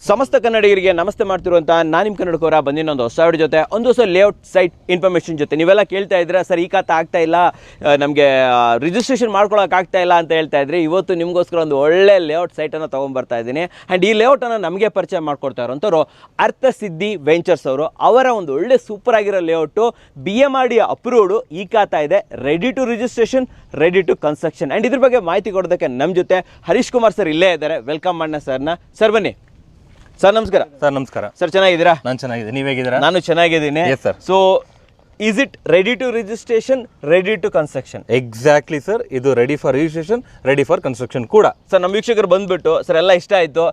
ಸಮಸ್ತ ಕನ್ನಡಿಗರಿಗೆ ನಮಸ್ತೆ ಮಾಡ್ತಿರುವಂತ ನಾನು ನಿಮ್ಮ ಕನ್ನಡಕವರ ಬಂದಿನ ಒಂದು ಹೊಸ ವಿಡಿಯೋ ಜೊತೆ ಒಂದು ಹೊಸ ಲೇಔಟ್ ಸೈಟ್ ಇನ್ಫಾರ್ಮೇಷನ್ ಜೊತೆ ನೀವೆಲ್ಲ ಕೇಳ್ತಾ ಇದ್ರೆ ಸರ್ ಈ ಖಾತೆ ಆಗ್ತಾ ಇಲ್ಲ ನಮಗೆ ರಿಜಿಸ್ಟ್ರೇಷನ್ ಮಾಡ್ಕೊಳ್ಳೋಕೆ ಆಗ್ತಾ ಇಲ್ಲ ಅಂತ ಹೇಳ್ತಾ ಇದ್ರಿ. ಇವತ್ತು ನಿಮಗೋಸ್ಕರ ಒಂದು ಒಳ್ಳೆ ಲೇಔಟ್ ಸೈಟನ್ನು ತೊಗೊಂಡ್ಬರ್ತಾ ಇದ್ದೀನಿ. ಆ್ಯಂಡ್ ಈ ಲೇಔಟನ್ನು ನಮಗೆ ಪರಿಚಯ ಮಾಡ್ಕೊಡ್ತಾ ಇರೋಂಥವ್ರು ಅರ್ಥಸಿದ್ಧಿ ವೆಂಚರ್ಸ್ ಅವರು. ಅವರ ಒಂದು ಒಳ್ಳೆ ಸೂಪರ್ ಆಗಿರೋ ಲೇಔಟು BMRD ಅಪ್ರೂವ್ಡು ಈ ಖಾತಾ ಇದೆ. Ready to registration, ready to construction. And ಇದ್ರ ಬಗ್ಗೆ ಮಾಹಿತಿ ಕೊಡೋದಕ್ಕೆ ನಮ್ಮ ಜೊತೆ ಹರೀಶ್ ಕುಮಾರ್ ಸರ್ ಇಲ್ಲೇ ಇದ್ದಾರೆ. ವೆಲ್ಕಮ್ ಮಾಡೋಣ ಸರ್ನ. ಸರ್ ಬನ್ನಿ. ಸರ್ ನಮಸ್ಕಾರ. ಸರ್ ನಮಸ್ಕಾರ. ಸರ್ ಚೆನ್ನಾಗಿದ್ದೀರಾ? ನಾನು ಚೆನ್ನಾಗಿದ್ದೀನಿ, ನೀವು ಹೇಗಿದ್ದೀರಾ? ನಾನು ಚೆನ್ನಾಗಿದ್ದೀನಿ. So is it ready to registration, ready to construction? Exactly sir, ಇದು ready for registration, ready for construction ಕೂಡ. ಸರ್ ನಮ್ಮ ವೀಕ್ಷಕರು ಬಂದ್ಬಿಟ್ಟು ಸರ್ ಎಲ್ಲ ಇಷ್ಟ ಆಯ್ತು,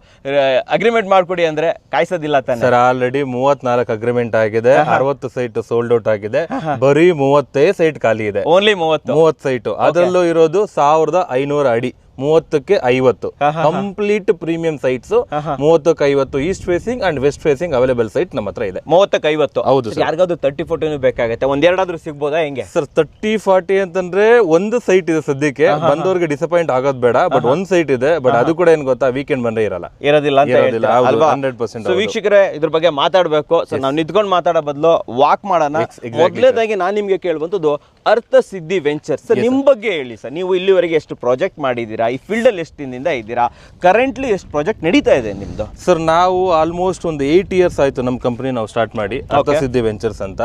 ಅಗ್ರಿಮೆಂಟ್ ಮಾಡ್ಕೊಡಿ ಅಂದ್ರೆ ಕಾಯಿಸೋದಿಲ್ಲ ತಾನೆ? ಸರ್ ಆಲ್ರೆಡಿ 34 ಅಗ್ರಿಮೆಂಟ್ ಆಗಿದೆ, 60 ಸೈಟ್ ಸೋಲ್ಡ್ ಔಟ್ ಆಗಿದೆ, ಬರೀ 30 ಸೈಟ್ ಖಾಲಿ ಇದೆ. ಓನ್ಲಿ 30 ಸೈಟ್, ಅದರಲ್ಲೂ ಇರೋದು 1500 ಅಡಿ, 30ಕ್ಕೆ 50 ಕಂಪ್ಲೀಟ್ ಪ್ರೀಮಿಯಂ ಸೈಟ್ಸ್. 30ಕ್ಕೆ 50 east facing and west facing available site ನಮ್ಮ ಹತ್ರ ಇದೆ. 30ಕ್ಕೆ 50. ಹೌದು. ಯಾರಿಗಾದ್ರು 30-40 ಬೇಕಾಗುತ್ತೆ, ಒಂದೆರಡಾದ್ರೂ ಸಿಗ್ಬೋದಾ ಹೆಂಗೆ ಸರ್? 30-40 ಅಂತಂದ್ರೆ ಒಂದು ಸೈಟ್ ಇದೆ ಸದ್ಯಕ್ಕೆ, ಬಂದವ್ರಿಗೆ ಡಿಸಪಾಯಿಂಟ್ ಆಗೋದು ಬೇಡ. ಬಟ್ ಒಂದ್ ಸೈಟ್ ಇದೆ, ಬಟ್ ಅದು ಕೂಡ ಏನ್ ಗೊತ್ತಾ, ವೀಕೆಂಡ್ ಬಂದ್ರೆ ಇರೋದಿಲ್ಲ ಅಂತ ಹೇಳ್ತೀರಾ ಅಲ್ವಾ? 100%. ಸೊ ವೀಕ್ಷಕರೇ ಇದ್ರ ಬಗ್ಗೆ ಮಾತಾಡ್ಬೇಕು. ಸೊ ನಾವು ನಿಂತ್ಕೊಂಡು ಮಾತಾಡೋ ಬದಲು ವಾಕ್ ಮಾಡೋಣ. ಮೊದಲನೇದಾಗಿ ನಾನು ನಿಮ್ಗೆ ಕೇಳುವಂತದ್ದು ಅರ್ಥಸಿದ್ಧಿ ವೆಂಚರ್ಸ್. ನಿಮ್ ಬಗ್ಗೆ ಹೇಳಿ ಸರ್. ನೀವು ಇಲ್ಲಿವರೆಗೆ ಎಷ್ಟು ಪ್ರಾಜೆಕ್ಟ್ ಮಾಡಿದ್ದೀರಾ? ಈ ಫೀಲ್ಡ್ ಅಲ್ಲಿ ಎಷ್ಟು ದಿನದಿಂದ ಇದ್ದೀರಾ? ಕರೆಂಟ್ಲಿ ಎಷ್ಟು ಪ್ರಾಜೆಕ್ಟ್ ನಡೀತಾ ಇದೆ ನಿಮ್ದು? ಸರ್ ನಾವು ಆಲ್ಮೋಸ್ಟ್ ಒಂದು 8 ಇಯರ್ಸ್ ಆಯ್ತು ನಮ್ಮ ಕಂಪನಿ ನಾವು ಸ್ಟಾರ್ಟ್ ಮಾಡಿ, ಅರ್ಥಸಿದ್ಧಿ ವೆಂಚರ್ಸ್ ಅಂತ.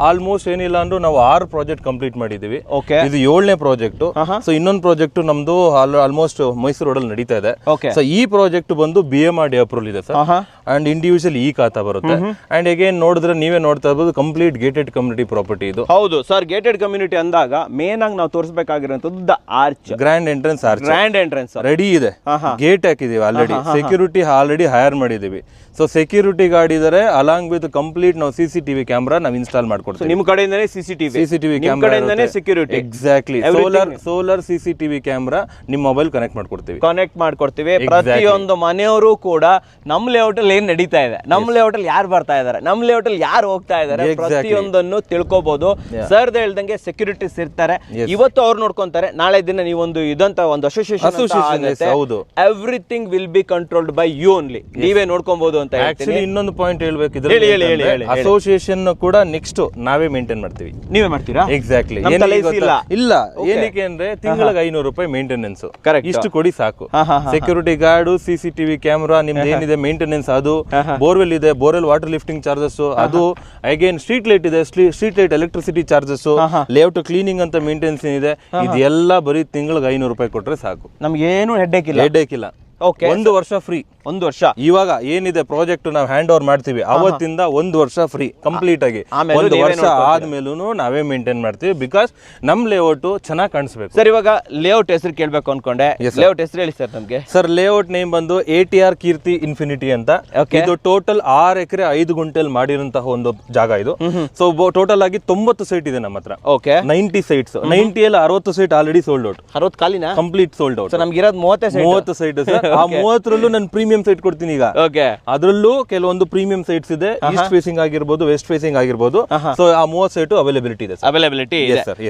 ಆಲ್ಮೋಸ್ಟ್ ಏನಿಲ್ಲ ಅಂದ್ರೂ ನಾವು 6 ಪ್ರಾಜೆಕ್ಟ್ ಕಂಪ್ಲೀಟ್ ಮಾಡಿದೀವಿ. ಇದು 7ನೇ ಪ್ರಾಜೆಕ್ಟ್. ಸೊ ಇನ್ನೊಂದು ಪ್ರಾಜೆಕ್ಟ್ ನಮ್ದು ಆಲ್ಮೋಸ್ಟ್ ಮೈಸೂರು ರೋಡ್ ಅಲ್ಲಿ ನಡೀತಾ ಇದೆ. ಸೊ ಈ ಪ್ರಾಜೆಕ್ಟ್ ಬಂದು BMRD ಅಪ್ರೂವಲ್ ಇದೆ ಸರ್, ಅಂಡ್ ಇಂಡಿವಿಜುವಲ್ ಈ ಖಾತಾ ಬರುತ್ತೆ. ಅಂಡ್ ಅಗೇನ್ ನೋಡಿದ್ರೆ ನೀವೇ ನೋಡ್ತಾ ಇರ್ಬೋದು, ಕಂಪ್ಲೀಟ್ ಗೇಟೆಡ್ ಕಮ್ಯುನಿಟಿ ಪ್ರಾಪರ್ಟಿ ಇದು. ಹೌದು ಸರ್, ಗೇಟೆಡ್ ಕಮ್ಯುನಿಟಿ ಅಂದಾಗ ಮೇನ್ ಆಗಿ ನಾವು ತೋರಿಸಬೇಕಾಗಿರೋಂಥದ್ದು the arch, grand entrance arch. Grand entrance ready ಇದೆ, ಗೇಟ್ ಹಾಕಿದೀವಿ ಆಲ್ರೆಡಿ, ಸೆಕ್ಯೂರಿಟಿ ಆಲ್ರೆಡಿ ಹೈರ್ ಮಾಡಿದೀವಿ. ಸೊ ಸೆಕ್ಯೂರಿಟಿ ಗಾರ್ಡ್ ಇದಾರೆ, ಅಲಾಂಗ್ ವಿತ್ ಕಂಪ್ಲೀಟ್ ನಾವು CCTV ಕ್ಯಾಮ್ರಾ ನಾವು ಇನ್ಸ್ಟಾಲ್ ಮಾಡ್ಕೊಡ್ತೀವಿ. ನಿಮ್ಮ ಕಡೆಯಿಂದನೇ CCTV camera, security. Exactly. Solar CCTV camera ನಿಮ್ಮ ಮೊಬೈಲ್ ಕನೆಕ್ಟ್ ಮಾಡ್ಕೊಡ್ತೀವಿ. ಪ್ರತಿಯೊಂದು ಮನೆಯವರು ಕೂಡ ನಮ್ಮ ಲೇಔಟ್ ಅಲ್ಲಿ ಏನ್ ನಡೀತಾ ಇದೆ, ನಮ್ಮ ಲೇಔಟ್ ಅಲ್ಲಿ ಯಾರು ಬರ್ತಾ ಇದಾರೆ, ನಮ್ಮ ಲೇಔಟ್ ಅಲ್ಲಿ ಯಾರು ಹೋಗ್ತಾ ಇದಾರೆ, ಪ್ರತಿಯೊಂದನ್ನು ತಿಳ್ಕೊಬಹುದು. ಸರ್ ಹೇಳ್ದಂಗೆ ಸೆಕ್ಯೂರಿಟೀಸ್ ಇರ್ತಾರೆ. ಇವತ್ತು ಅವ್ರು ನೋಡ್ಕೊಂತಾರೆ, ನಾಳೆ ದಿನ ನೀವೊಂದು ಇದಂತ ಒಂದು association, everything will be controlled by you only. ನೀವೇ ನೋಡ್ಕೊಬಹುದು ಅಂತ. ಆಕ್ಚುಲಿ ಇನ್ನೊಂದು ಪಾಯಿಂಟ್ ಹೇಳ್ಬೇಕು, ಅಸೋಸಿಯೇಷನ್ ಕೂಡ ನೆಕ್ಸ್ಟ್ ನಾವೇ ಮೇಂಟೈನ್ ಮಾಡ್ತೀವಿ. ನೀವೇ ಮಾಡ್ತೀರಾ? ಎಕ್ಸಾಕ್ಟ್ಲಿ. ಇಲ್ಲ, ಏನಕ್ಕೆ ಅಂದ್ರೆ ತಿಂಗಳಿಗೆ 500 ರೂಪಾಯಿ ಮೇಂಟೆನೆನ್ಸ್, ಇಷ್ಟು ಕೊಡಿ ಸಾಕು. ಸೆಕ್ಯೂರಿಟಿ ಗಾರ್ಡ್, CCTV ಕ್ಯಾಮ್ರಾ, ನಿಮ್ದು ಏನಿದೆ ಮೇಂಟೆನೆನ್ಸ್ ಅದು, ಬೋರ್ವೆಲ್ ಇದೆ, ಬೋರ್ವೆಲ್ ವಾಟರ್ ಲಿಫ್ಟಿಂಗ್ ಚಾರ್ಜಸ್ ಅದು, ಅಗೇನ್ ಸ್ಟ್ರೀಟ್ ಲೈಟ್ ಇದೆ, street light electricity charges, layout cleaning ಅಂತ ಮೇಂಟೆನೆನ್ಸ್ ಏನಿದೆ, ಇದೆಲ್ಲ ಬರೀ ತಿಂಗಳಿಗೆ 500 ರೂಪಾಯಿ ಕೊಟ್ರೆ ಸಾಕು. ನಮ್ಗೆ ಏನು ಹೆಡ್ಡೇಕ್ ಇಲ್ಲ. ಒಂದು ವರ್ಷ ಫ್ರೀ. ಒಂದು ವರ್ಷ ಇವಾಗ ಏನಿದೆ ಪ್ರಾಜೆಕ್ಟ್ ನಾವು ಹ್ಯಾಂಡ್ ಓವರ್ ಮಾಡ್ತೀವಿ, ಅವತ್ತಿಂದ 1 ವರ್ಷ ಫ್ರೀ ಕಂಪ್ಲೀಟ್ ಆಗಿ. 1 ವರ್ಷ ಆದ್ಮೇಲೂ ನಾವೇ ಮೇಂಟೈನ್ ಮಾಡ್ತೀವಿ, ಬಿಕಾಸ್ ನಮ್ ಲೇಔಟ್ ಚೆನ್ನಾಗಿ ಕಾಣಿಸ್ಬೇಕು. ಸರ್ ಇವಾಗ ಲೇಔಟ್ ಹೆಸರು ಕೇಳ್ಬೇಕು ಅನ್ಕೊಂಡೆ, ಲೇಔಟ್ ಹೆಸರು ಹೇಳಿ ಸರ್ ನಮ್ಗೆ. ಸರ್ ಲೇಔಟ್ ನೇಮ್ ಬಂದು ATR ಕೀರ್ತಿ ಇನ್ಫಿನಿಟಿ ಅಂತ. ಇದು ಟೋಟಲ್ 6 ಎಕರೆ 5 ಗುಂಟೆಲ್ ಮಾಡಿರುವಂತಹ ಒಂದು ಜಾಗ ಇದು. ಸೊ ಟೋಟಲ್ ಆಗಿ 90 ಸೈಟ್ ಇದೆ ನಮ್ಮ ಹತ್ರ. 90 ಸೈಟ್ಸ್, 90ಯಲ್ಲಿ 60 ಸೈಟ್ ಆಲ್ರೆಡಿ ಸೋಲ್ಡ್ ಔಟ್. 60 ಖಾಲಿನಾ? Complete sold out. ನಮ್ಗೆ ಇರೋದು 30 ಸೈಟ್ ಸರ್. ಆ 30ರಲ್ಲೂ ನಾನು ಪ್ರೀಮಿಯಂ ಸೈಟ್ ಕೊಡ್ತೀನಿ ಈಗ. ಅದರಲ್ಲೂ ಕೆಲವೊಂದು ಪ್ರೀಮಿಯಂ ಸೈಟ್ಸ್ ಇದೆ, ಈಸ್ಟ್ ಫೇಸಿಂಗ್ ಆಗಿರ್ಬೋದು, ವೆಸ್ಟ್ ಫೇಸಿಂಗ್ ಆಗಿರ್ಬೋದು. ಸೊ ಆ 30 ಸೈಟ್ ಅವೈಲಬಿಲಿಟಿ ಇದೆ.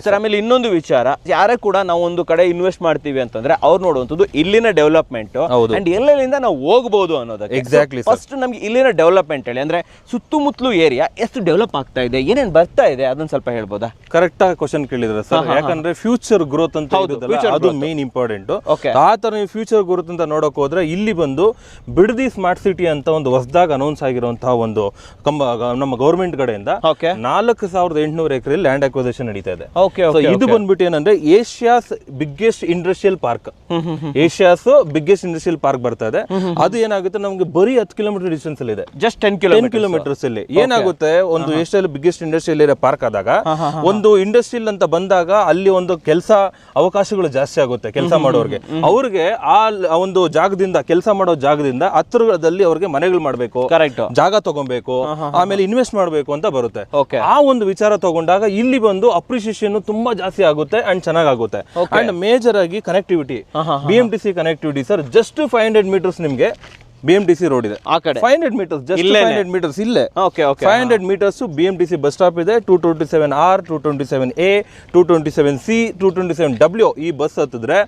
ಸರ್ ಆಮೇಲೆ ಇನ್ನೊಂದು ವಿಚಾರ, ಯಾರೇ ಕೂಡ ನಾವು ಒಂದು ಕಡೆ ಇನ್ವೆಸ್ಟ್ ಮಾಡ್ತೀವಿ ಅಂತಂದ್ರೆ ಅವ್ರು ನೋಡುವಂತದ್ದು ಇಲ್ಲಿನ ಡೆವಲಪ್ಮೆಂಟ್ ಅಂಡ್ ಎಲ್ಲೆಲ್ಲಿಂದ ನಾವು ಹೋಗಬಹುದು ಅನ್ನೋದಕ್ಕೆ. ಎಕ್ಸಾಕ್ಟ್ಲಿ. ಫಸ್ಟ್ ನಮ್ಗೆ ಇಲ್ಲಿನ ಡೆವಲಪ್ಮೆಂಟ್ ಹೇಳಿ, ಅಂದ್ರೆ ಸುತ್ತಮುತ್ತಲು ಏರಿಯಾ ಎಷ್ಟು ಡೆವಲಪ್ ಆಗ್ತಾ ಇದೆ, ಏನೇನ್ ಬರ್ತಾ ಇದೆ, ಅದನ್ನ ಸ್ವಲ್ಪ ಹೇಳ್ಬೋದಾ? ಕರೆಕ್ಟ್ ಆಗಿ ಕ್ವಶನ್ ಕೇಳಿದ್ರೆ ಸರ್, ಯಾಕಂದ್ರೆ ಫ್ಯೂಚರ್ ಗ್ರೋತ್ ಅಂತ ಅದು ಮೇನ್ ಇಂಪಾರ್ಟೆಂಟ್. ಆ ತರ ನೀವು ಫ್ಯೂಚರ್ ಗ್ರೋತ್ ಅಂತ ನೋಡಕ್ ಹೋದ್ರೆ ಇಲ್ಲಿ ಬಂದು ಬಿಡದಿ ಸ್ಮಾರ್ಟ್ ಸಿಟಿ ಅಂತ ಒಂದು ಹೊಸದಾಗಿ ಅನೌನ್ಸ್ ಆಗಿರುವಂತಹ ಒಂದು ನಮ್ಮ ಗವರ್ಮೆಂಟ್ ಕಡೆಯಿಂದ 4800 ಎಕರೆ ಲ್ಯಾಂಡ್ ಅಕ್ವಿಸಿಷನ್ ನಡೀತಾ ಇದೆ. ಇದು ಬಂದ್ಬಿಟ್ಟು ಏನಂದ್ರೆ ಏಷ್ಯಾಸ್ ಬಿಗ್ಗೆಸ್ಟ್ ಇಂಡಸ್ಟ್ರಿಯಲ್ ಪಾರ್ಕ್, ಬರ್ತಾ ಇದೆ. ಅದು ಏನಾಗುತ್ತೆ, ನಮ್ಗೆ ಬರೀ 10 ಕಿಲೋಮೀಟರ್ ಡಿಸ್ಟೆನ್ಸ್ ಅಲ್ಲಿ ಇದೆ, ಜಸ್ಟ್ 10 ಕಿಲೋಮೀಟರ್ಸ್ ಅಲ್ಲಿ. ಏನಾಗುತ್ತೆ, ಒಂದು ಏಷ್ಯಾದಲ್ಲಿ ಬಿಗ್ಗೆಸ್ಟ್ ಇಂಡಸ್ಟ್ರಿಯಲ್ ಏರಿಯಾ ಪಾರ್ಕ್ ಆದಾಗ, ಒಂದು ಇಂಡಸ್ಟ್ರಿಯಲ್ ಅಂತ ಬಂದಾಗ ಅಲ್ಲಿ ಒಂದು ಕೆಲಸ ಅವಕಾಶಗಳು ಜಾಸ್ತಿ ಆಗುತ್ತೆ. ಕೆಲಸ ಮಾಡೋರಿಗೆ, ಅವ್ರಿಗೆ ಆ ಒಂದು ಜಾಗದಿಂದ, ಕೆಲಸ ಮಾಡೋ ಜಾಗದಿಂದ ಹತ್ತಿರದಲ್ಲಿ ಅವ್ರಿಗೆ ಮನೆಗಳು ಮಾಡಬೇಕು, ಜಾಗ ತಗೊಬೇಕು, ಆಮೇಲೆ ಇನ್ವೆಸ್ಟ್ ಮಾಡಬೇಕು ಅಂತ ಬರುತ್ತೆ. ಆ ಒಂದು ವಿಚಾರ ತಗೊಂಡಾಗ ಇಲ್ಲಿ ಬಂದು ಅಪ್ರಿಸಿಯೇಷನ್ ತುಂಬಾ ಜಾಸ್ತಿ ಆಗುತ್ತೆ ಅಂಡ್ ಚೆನ್ನಾಗುತ್ತೆ. ಅಂಡ್ ಮೇಜರ್ ಆಗಿ connectivity, BMTC connectivity sir, just 500 metres ನಿಮ್ಗೆ BMTC ರೋಡ್ ಇದೆ ಆ ಕಡೆ 500 ಮೀಟರ್ಸ್, ಜಸ್ಟ್ 500 ಮೀಟರ್ಸ್ ಇಲ್ಲೇ. Okay okay 500 metres BMTC bus stop ಇದೆ. 227R, 227A, 227C, 227W ಈ ಬಸ್ ಹತ್ತಿದ್ರೆ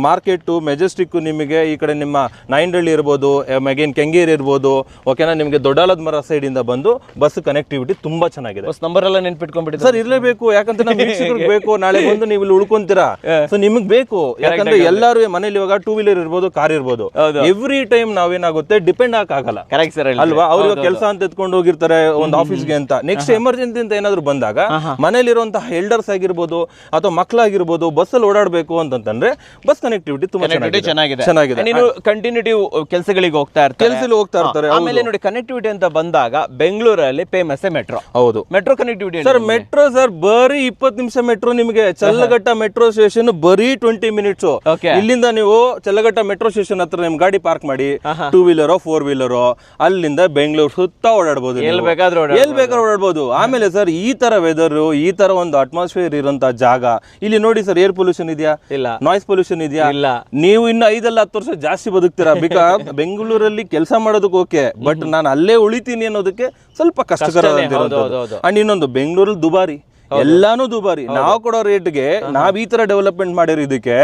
ಮಾರ್ಕೆಟ್ ಮೆಜೆಸ್ಟಿಕ್ ನಿಮಗೆ ಈ ಕಡೆ ನಿಮ್ಮ ನಾಯಂಡಹಳ್ಳಿ ಇರ್ಬೋದು, ಅಗೇನ್ ಕೆಂಗೇರಿ ಇರ್ಬೋದು, ಓಕೆನಾ, ನಿಮಗೆ ದೊಡ್ಡಾಲದ ಮರ ಸೈಡ್ ಇಂದ ಬಂದು ಬಸ್ ಕನೆಕ್ಟಿವಿಟಿ ತುಂಬಾ ಚೆನ್ನಾಗಿದೆ. ಬಸ್ ನಂಬರ್ ಎಲ್ಲ ನೆನ್ಪಿಟ್ಕೊಂಡ್ಬಿಟ್ಟಿದೆ ಸರ್, ಇರ್ಲೇಬೇಕು, ಯಾಕಂದ್ರೆ ನಮ್ಮ ವೀಕ್ಷಕರಿಗೆ ಬೇಕು, ನಾಳೆ ಬಂದು ನೀವು ಇಲ್ಲಿ ಉಳ್ಕೊಂತೀರಾ, ಸೊ ನಿಮಗೆ ಬೇಕು. ಯಾಕಂದ್ರೆ ಎಲ್ಲರೂ ಮನೇಲಿ ಇವಾಗ 2 ವೀಲರ್ ಇರ್ಬೋದು, ಕಾರ್ ಇರ್ಬೋದು, ಎವ್ರಿ ಟೈಮ್ ನಾವೇನಾಗುತ್ತೆ ಡಿಪೆಂಡ್ ಆಗಲ್ಲ. ಕರೆಕ್ಟ್ ಸರ್ ಅಲ್ವಾ? ಅವ್ರಿಗೆ ಕೆಲಸ ಅಂತ ಎತ್ಕೊಂಡು ಹೋಗಿರ್ತಾರೆ ಒಂದು ಆಫೀಸ್ಗೆ ಅಂತ, ನೆಕ್ಸ್ಟ್ ಎಮರ್ಜೆನ್ಸಿ ಅಂತ ಏನಾದ್ರು ಬಂದಾಗ ಮನೇಲಿರುವಂತಹ ಎಲ್ಡರ್ಸ್ ಆಗಿರ್ಬೋದು ಅಥವಾ ಮಕ್ಕಳಾಗಿರ್ಬೋದು ಬಸ್ ಅಲ್ಲಿ ಓಡಾಡಬೇಕು ಅಂತಂದ್ರೆ ಬಸ್ ಕನೆಕ್ಟಿವಿಟಿ ತುಂಬಾ ಚೆನ್ನಾಗಿದೆ. ನೀನು ಕಂಟಿನ್ಯೂಟಿವ್ ಕೆಲಸಗಳಿಗೆ ಹೋಗ್ತಾ ಇರ್ತಾರೆ. ಆಮೇಲೆ ನೋಡಿ ಕನೆಕ್ಟಿವಿಟಿ ಅಂತ ಬಂದಾಗ ಬೆಂಗಳೂರಲ್ಲಿ ಫೇಮಸ್ ಮೆಟ್ರೋ. ಹೌದು, metro connectivity sir. Metro sir ಬರೀ 20 ನಿಮಿಷ ಮೆಟ್ರೋ ನಿಮಗೆ. ಚಲ್ಲಘಟ್ಟ ಮೆಟ್ರೋ ಸ್ಟೇಷನ್ ಬರೀ 20 ಮಿನಿಟ್ಸ್. ಇಲ್ಲಿಂದ ನೀವು ಚಲ್ಲಘಟ್ಟ ಮೆಟ್ರೋ ಸ್ಟೇಷನ್ ಹತ್ರ ನಿಮ್ ಗಾಡಿ ಪಾರ್ಕ್ ಮಾಡಿ 2 ವೀಲರ್ 4 ವೀಲರ್ ಅಲ್ಲಿಂದ ಬೆಂಗಳೂರು ಸುತ್ತ ಓಡಾಡಬಹುದು, ಎಲ್ಲಿ ಬೇಕಾದ್ರೂ ಓಡಾಡಬಹುದು. ಆಮೇಲೆ ಸರ್ ಈ ತರ ವೆದರ್, ಈ ತರ ಒಂದು ಅಟ್ಮಾಸ್ಫಿಯರ್ ಇರುವಂತ ಜಾಗ ಇಲ್ಲಿ ನೋಡಿ ಸರ್. ಏರ್ ಪೊಲ್ಯೂಷನ್ ಇದೆಯಾ? ಇಲ್ಲ. ನಾಯ್ಸ್ ಪೊಲ್ಯೂಷನ್ ಇದೆಯಾ? ಇಲ್ಲ. ನೀವು ಇನ್ನು 5-10 ವರ್ಷ ಜಾಸ್ತಿ ಬದುಕ್ತೀರಾ. ಬಿಕಾಸ್ ಬೆಂಗಳೂರಲ್ಲಿ ಕೆಲಸ ಮಾಡೋದಕ್ಕೆ ಓಕೆ, ಬಟ್ ನಾನು ಅಲ್ಲೇ ಉಳಿತೀನಿ ಅನ್ನೋದಕ್ಕೆ ಸ್ವಲ್ಪ ಕಷ್ಟಕರ. ಅಂಡ್ ಇನ್ನೊಂದು, ಬೆಂಗಳೂರಲ್ಲಿ ದುಬಾರಿ, ಎಲ್ಲಾನು ದುಬಾರಿ. ನಾವು ಕೊಡೋ ರೇಟ್ಗೆ ನಾವ್ ಈ ತರ ಡೆವಲಪ್ಮೆಂಟ್ ಮಾಡಿರೋದಕ್ಕೆ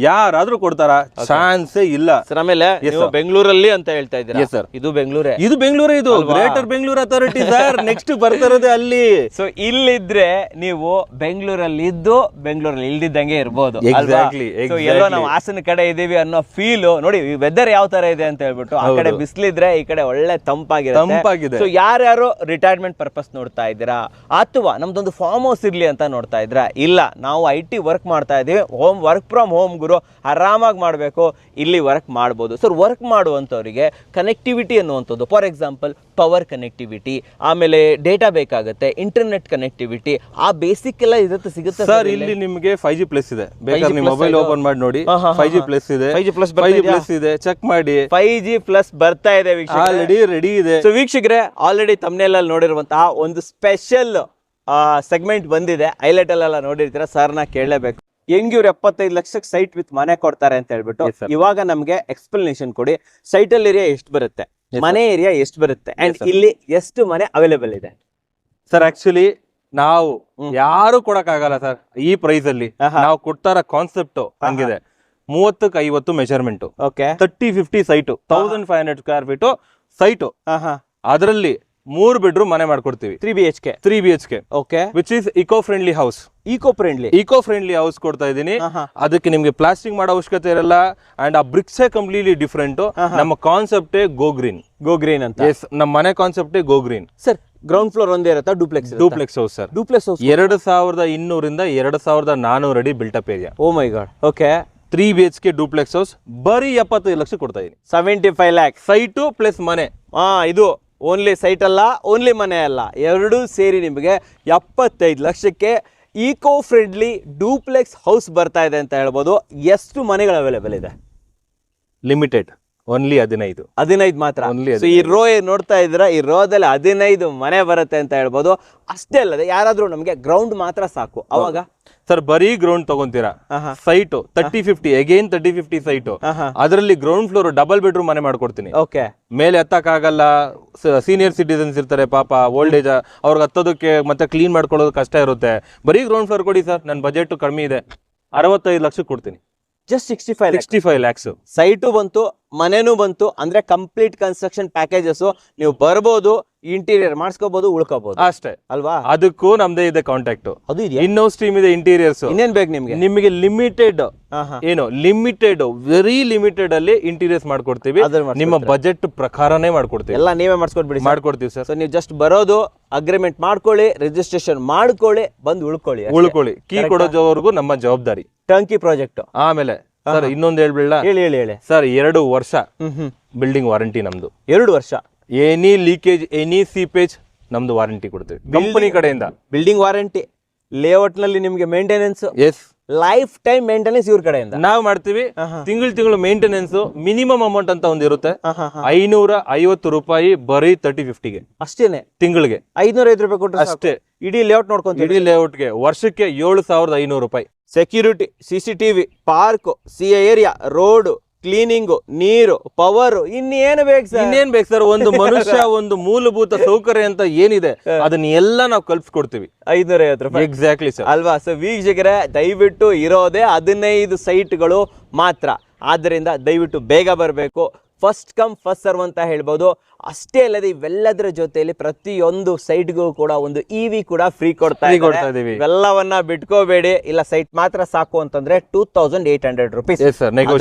ಯಾರಾದ್ರೂ ಕೊಡ್ತಾರ? ಚಾನ್ಸೇ ಇಲ್ಲ ಸರ್. ಆಮೇಲೆ ಬೆಂಗಳೂರಲ್ಲಿ ಅಂತ ಹೇಳ್ತಾ ಇದ್ದೀರಾ ಸರ್? ಇದು ಬೆಂಗಳೂರೇ, ಇದು greater Bengaluru authority sir. Next ಬರ್ತಿರೋದೇ ಅಲ್ಲಿ. ಸೊ ಇಲ್ಲಿದ್ರೆ ನೀವು ಬೆಂಗಳೂರಲ್ಲಿ ಇದ್ದು ಬೆಂಗಳೂರಲ್ಲಿ ಇಲ್ದಿದ್ದಂಗೆ ಇರ್ಬೋದು. ಎಲ್ಲೋ ನಾವು ಹಾಸನ ಕಡೆ ಇದೀವಿ ಅನ್ನೋ ಫೀಲ್ ನೋಡಿ. ವೆದರ್ ಯಾವ ತರ ಇದೆ ಅಂತ ಹೇಳ್ಬಿಟ್ಟು, ಆ ಕಡೆ ಬಿಸಿಲಿದ್ರೆ ಈ ಕಡೆ ಒಳ್ಳೆ ತಂಪಾಗಿದೆ. ಸೊ ಯಾರ್ಯಾರು ರಿಟೈರ್ಮೆಂಟ್ ಪರ್ಪಸ್ ನೋಡ್ತಾ ಇದ್ದೀರಾ ಅಥವಾ ನಮ್ದೊಂದು ಫಾರ್ಮ್ ಹೌಸ್ ಇರ್ಲಿ ಅಂತ ನೋಡ್ತಾ ಇದ್ರ, ಇಲ್ಲ ನಾವು IT ವರ್ಕ್ ಮಾಡ್ತಾ ಇದೀವಿ, ವರ್ಕ್ ಫ್ರಮ್ ಹೋಮ್ ಗುರು, ಆರಾಮಾಗಿ ಮಾಡಬೇಕು, ಇಲ್ಲಿ ವರ್ಕ್ ಮಾಡ್ಬೋದು. ಸೊ ವರ್ಕ್ ಮಾಡುವಂಥವ್ರಿಗೆ ಕನೆಕ್ಟಿವಿಟಿ ಅನ್ನುವಂಥದ್ದು, ಫಾರ್ ಎಕ್ಸಾಂಪಲ್ ಪವರ್ ಕನೆಕ್ಟಿವಿಟಿ, ಆಮೇಲೆ ಡೇಟಾ ಬೇಕಾಗುತ್ತೆ, ಇಂಟರ್ನೆಟ್ ಕನೆಕ್ಟಿವಿಟಿ, ಆ ಬೇಸಿಕ್ ಎಲ್ಲ ಇದಕ್ಕೆ ಸಿಗುತ್ತೆ ಸರ್. ಇಲ್ಲಿ ನಿಮಗೆ 5G ಪ್ಲಸ್ ಇದೆ, ಬೇಕಾದ್ರೆ ನೀವು ಮೊಬೈಲ್ ಓಪನ್ ಮಾಡಿ ನೋಡಿ. 5G ಪ್ಲಸ್ ಇದೆ, 5G ಪ್ಲಸ್ ಇದೆ, ಚೆಕ್ ಮಾಡಿ. 5G ಪ್ಲಸ್ ಬರ್ತಾ ಇದೆ ವೀಕ್ಷಕರೇ, ಆಲ್ರೆಡಿ ರೆಡಿ ಇದೆ. ಸೊ ವೀಕ್ಷಕರೇ, ಆಲ್ರೆಡಿ ತಮ್ನೆಲ್ ಅಲ್ಲಿ ನೋಡಿರುವಂತಹ ಒಂದು ಸ್ಪೆಷಲ್ ಸೆಗ್ಮೆಂಟ್ ಬಂದಿದೆ. ಹೈಲೈಟ್ ಅಲ್ಲೆಲ್ಲ ನೋಡಿರ್ತೀರಾ, ಸರ್ನ ಕೇಳಲೇಬೇಕು. ಹೆಂಗಿವ್ರು 75 ಲಕ್ಷಕ್ಕೆ ಸೈಟ್ ವಿತ್ ಮನೆ ಕೊಡ್ತಾರೆ ಅಂತ ಹೇಳ್ಬಿಟ್ಟು, ಇವಾಗ ನಮ್ಗೆ ಎಕ್ಸ್ಪ್ಲನೇಷನ್ ಕೊಡಿ. ಸೈಟಲ್ ಏರಿಯಾ ಎಷ್ಟು ಬರುತ್ತೆ, ಮನೆ ಏರಿಯಾ ಎಷ್ಟು ಬರುತ್ತೆ, ಅಂಡ್ ಇಲ್ಲಿ ಎಷ್ಟು ಮನೆ ಅವೈಲೇಬಲ್ ಇದೆ ಸರ್? ಆಕ್ಚುಲಿ ನಾವು ಯಾರು ಕೊಡಕ್ಕಾಗಲ್ಲ ಸರ್ ಈ ಪ್ರೈಸ್ ಅಲ್ಲಿ. ನಾವು ಕೊಡ್ತಾರ ಕಾನ್ಸೆಪ್ಟ್ ಹಂಗಿದೆ. 30-50 measurement, 30-50 site, 1500 square feet site. ಅದರಲ್ಲಿ 3 ಬೆಡ್ರೂಮ್ ಮನೆ ಮಾಡ್ಕೊಡ್ತೀವಿ. 3 BHK okay, which is eco friendly house. Eco friendly house ಕೊಡ್ತಾ ಇದೀನಿ. ಅದಕ್ಕೆ ನಿಮ್ಗೆ ಪ್ಲಾಸ್ಟಿಕ್ ಮಾಡೋ ಅವಶ್ಯಕತೆ ಇರಲ್ಲ. ಅಂಡ್ ಆ ಬ್ರಿಕ್ಸ್ ಕಂಪ್ಲೀಟ್ಲಿ ಡಿಫ್ರೆಂಟ್. ನಮ್ಮ ಕಾನ್ಸೆಪ್ಟ್ ಗೋ ಗ್ರೀನ್ ಅಂತ. ನಮ್ಮ ಮನೆ concept go green sir. Ground floor ಒಂದೇ ಇರುತ್ತಾ? Duplex house sir. 2200 2400 ಅಡಿ built up area. Oh my god. Okay, 3 BHK duplex house ಬರೀ 75 ಲಕ್ಷ ಕೊಡ್ತಾ ಇದೀನಿ. 75 lakhs ಸೈಟು ಪ್ಲಸ್ ಮನೆ. ಇದು ಓನ್ಲಿ ಸೈಟ್ ಅಲ್ಲ, ಓನ್ಲಿ ಮನೆ ಅಲ್ಲ, ಎರಡೂ ಸೇರಿ ನಿಮಗೆ 75 ಲಕ್ಷಕ್ಕೆ ಈಕೋ ಫ್ರೆಂಡ್ಲಿ ಡೂಪ್ಲೆಕ್ಸ್ ಹೌಸ್ ಬರ್ತಾ ಇದೆ ಅಂತ ಹೇಳ್ಬೋದು. ಎಷ್ಟು ಮನೆಗಳು ಅವೈಲೇಬಲ್ ಇದೆ? ಲಿಮಿಟೆಡ್, ಓನ್ಲಿ 15 ಮಾತ್ರ. ಈ ರೋ ನೋಡ್ತಾ ಇದ್ದೀರಾ, ಈ ರೋದಲ್ಲಿ 15 ಮನೆ ಬರುತ್ತೆ ಅಂತ ಹೇಳ್ಬೋದು. ಅಷ್ಟೇ ಅಲ್ಲದೆ ಯಾರಾದ್ರೂ ನಮಗೆ ಗ್ರೌಂಡ್ ಮಾತ್ರ ಸಾಕು, ಅವಾಗ ಸರ್ ಬರೀ ಗ್ರೌಂಡ್ ತಗೊಂತೀರಾ, ಸೈಟ್ 30-50 ಅಗೇನ್ 30-50 ಸೈಟ್, ಅದರಲ್ಲಿ ಗ್ರೌಂಡ್ ಫ್ಲೋರ್ ಡಬಲ್ ಬೆಡ್ರೂಮ್ ಮನೆ ಮಾಡ್ಕೊಡ್ತೀನಿ. ಓಕೆ, ಮೇಲೆ ಹತ್ತಕ್ಕಾಗಲ್ಲ, ಸೀನಿಯರ್ ಸಿಟಿಸನ್ಸ್ ಇರ್ತಾರೆ ಪಾಪ, ಓಲ್ಡ್ ಏಜ್, ಅವ್ರಿಗೆ ಹತ್ತೋದಕ್ಕೆ ಮತ್ತೆ ಕ್ಲೀನ್ ಮಾಡ್ಕೊಳ್ಳೋದು ಕಷ್ಟ ಇರುತ್ತೆ. ಬರೀ ಗ್ರೌಂಡ್ ಫ್ಲೋರ್ ಕೊಡಿ ಸರ್, ನನ್ನ ಬಜೆಟ್ ಕಡಿಮೆ ಇದೆ, 65 ಲಕ್ಷ ಕೊಡ್ತೀನಿ. Just 65 lakhs. ಸೈಟು ಬಂತು, ಮನೆನೂ ಬಂತು, ಅಂದ್ರೆ ಕಂಪ್ಲೀಟ್ ಕನ್ಸ್ಟ್ರಕ್ಷನ್ ಪ್ಯಾಕೇಜಸ್. ನೀವು ಬರ್ಬೋದು, ಇಂಟೀರಿಯರ್ ಮಾಡಿಸ್ಕೋಬಹುದು, ಉಳ್ಕೋಬಹುದು ಅಷ್ಟೇ ಅಲ್ವಾ? ಅದಕ್ಕೂ ನಮ್ದೇ ಇದೆ ಕಾಂಟ್ಯಾಕ್ಟ್. ಅದು ಇನ್ನೋಸ್ ಟೀಮ್ ಇದೆ, ಇಂಟೀರಿಯರ್ಸ್. ಇನ್ನೇನ್ ಬೇಕು ನಿಮಗೆ ಲಿಮಿಟೆಡ್, ಲಿಮಿಟೆಡ್, ವೆರಿ ಲಿಮಿಟೆಡ್ ಅಲ್ಲಿ ಇಂಟೀರಿಯರ್ಸ್ ಮಾಡ್ಕೊಡ್ತೀವಿ. ನಿಮ್ಮ ಬಜೆಟ್ ಪ್ರಕಾರನೇ ಮಾಡ್ಕೊಡ್ತೀವಿ. ಎಲ್ಲ ನೀವೇ ಮಾಡ್ಕೊಡ್ತೀವಿ ಸರ್. ನೀವು ಜಸ್ಟ್ ಬರೋದು, ಅಗ್ರಿಮೆಂಟ್ ಮಾಡ್ಕೊಳ್ಳಿ, ರಿಜಿಸ್ಟ್ರೇಷನ್ ಮಾಡ್ಕೊಳ್ಳಿ, ಬಂದು ಉಳ್ಕೊಳ್ಳಿ. ಕೀ ಕೊಡೋವರೆಗೂ ನಮ್ಮ ಜವಾಬ್ದಾರಿ. Turkey project. ಆಮೇಲೆ ಸರ್ ಇನ್ನೊಂದು ಹೇಳ್ಬಿಡ ಹೇಳಿ ಸರ್, 2 ವರ್ಷ ಬಿಲ್ಡಿಂಗ್ ವಾರಂಟಿ ನಮ್ದು. 2 ವರ್ಷ. ಎನಿ ಲೀಕೇಜ್, ಎನಿ ಸೀಪೇಜ್ ನಮ್ದು ವಾರಂಟಿ ಕೊಡ್ತೀವಿ ಕಂಪನಿ ಕಡೆಯಿಂದ. ಬಿಲ್ಡಿಂಗ್ ವಾರಂಟಿ, ಲೇಔಟ್ ನಲ್ಲಿ ನಿಮ್ಗೆ ಮೇಂಟೆನೆನ್ಸ್, ಲೈಫ್ ಟೈಮ್ ಮೇಂಟೆನೆನ್ಸ್ ಇವ್ರ ಕಡೆಯಿಂದ ನಾವು ಮಾಡ್ತೀವಿ. ತಿಂಗಳು ಮೇಂಟೆನೆನ್ಸ್ ಮಿನಿಮಮ್ ಅಮೌಂಟ್ ಅಂತ ಒಂದು ಇರುತ್ತೆ, 550 ರೂಪಾಯಿ ಬರೀ 30-50ಗೆ ಅಷ್ಟೇನೆ. ತಿಂಗಳಿಗೆ 505 ರೂಪಾಯಿ ಕೊಟ್ಟರೆ ಅಷ್ಟೇ. ಇಡೀ ಲೇಔಟ್ ನೋಡ್ಕೊಂತೀವಿ. ಇಡೀ ಲೇಔಟ್ಗೆ ವರ್ಷಕ್ಕೆ 7500 ರೂಪಾಯಿ. Security, CCTV, park, CA area, road, cleaning, ನೀರು, ಪವರ್, ಇನ್ನೇನು ಬೇಕು ಸರ್? ಇನ್ನೇನ್ ಬೇಕು ಸರ್? ಒಂದು ಮನುಷ್ಯ ಒಂದು ಮೂಲಭೂತ ಸೌಕರ್ಯ ಅಂತ ಏನಿದೆ ಅದನ್ನ ಎಲ್ಲ ನಾವು ಕಲ್ಪಿಸ್ಕೊಡ್ತೀವಿ. 550 ರೂಪಾಯಿ ಎಕ್ಸಾಕ್ಟ್ಲಿ ಸರ್ ಅಲ್ವಾ? ಸೊ ವೀಕ್ಷಕರೇ, ದಯವಿಟ್ಟು ಇರೋದೇ 15 ಸೈಟ್ಗಳು ಮಾತ್ರ. ಆದ್ದರಿಂದ ದಯವಿಟ್ಟು ಬೇಗ ಬರಬೇಕು. ಫಸ್ಟ್ ಕಮ್ ಫಸ್ಟ್ ಸರ್ವ್ ಅಂತ ಹೇಳ್ಬೋದು. ಅಷ್ಟೇ ಅಲ್ಲದೆ ಇವೆಲ್ಲದರ ಜೊತೆಯಲ್ಲಿ ಪ್ರತಿಯೊಂದು ಸೈಟ್ಗೂ ಕೂಡ ಒಂದು EV ಕೂಡ ಫ್ರೀ ಕೊಡ್ತಾ ಇದ್ದೀವಿ. ಇವೆಲ್ಲವನ್ನ ಬಿಟ್ಕೋಬೇಡಿ. ಇಲ್ಲ ಸೈಟ್ ಮಾತ್ರ ಸಾಕು ಅಂತಂದ್ರೆ 2800 ರೂಪೀಸ್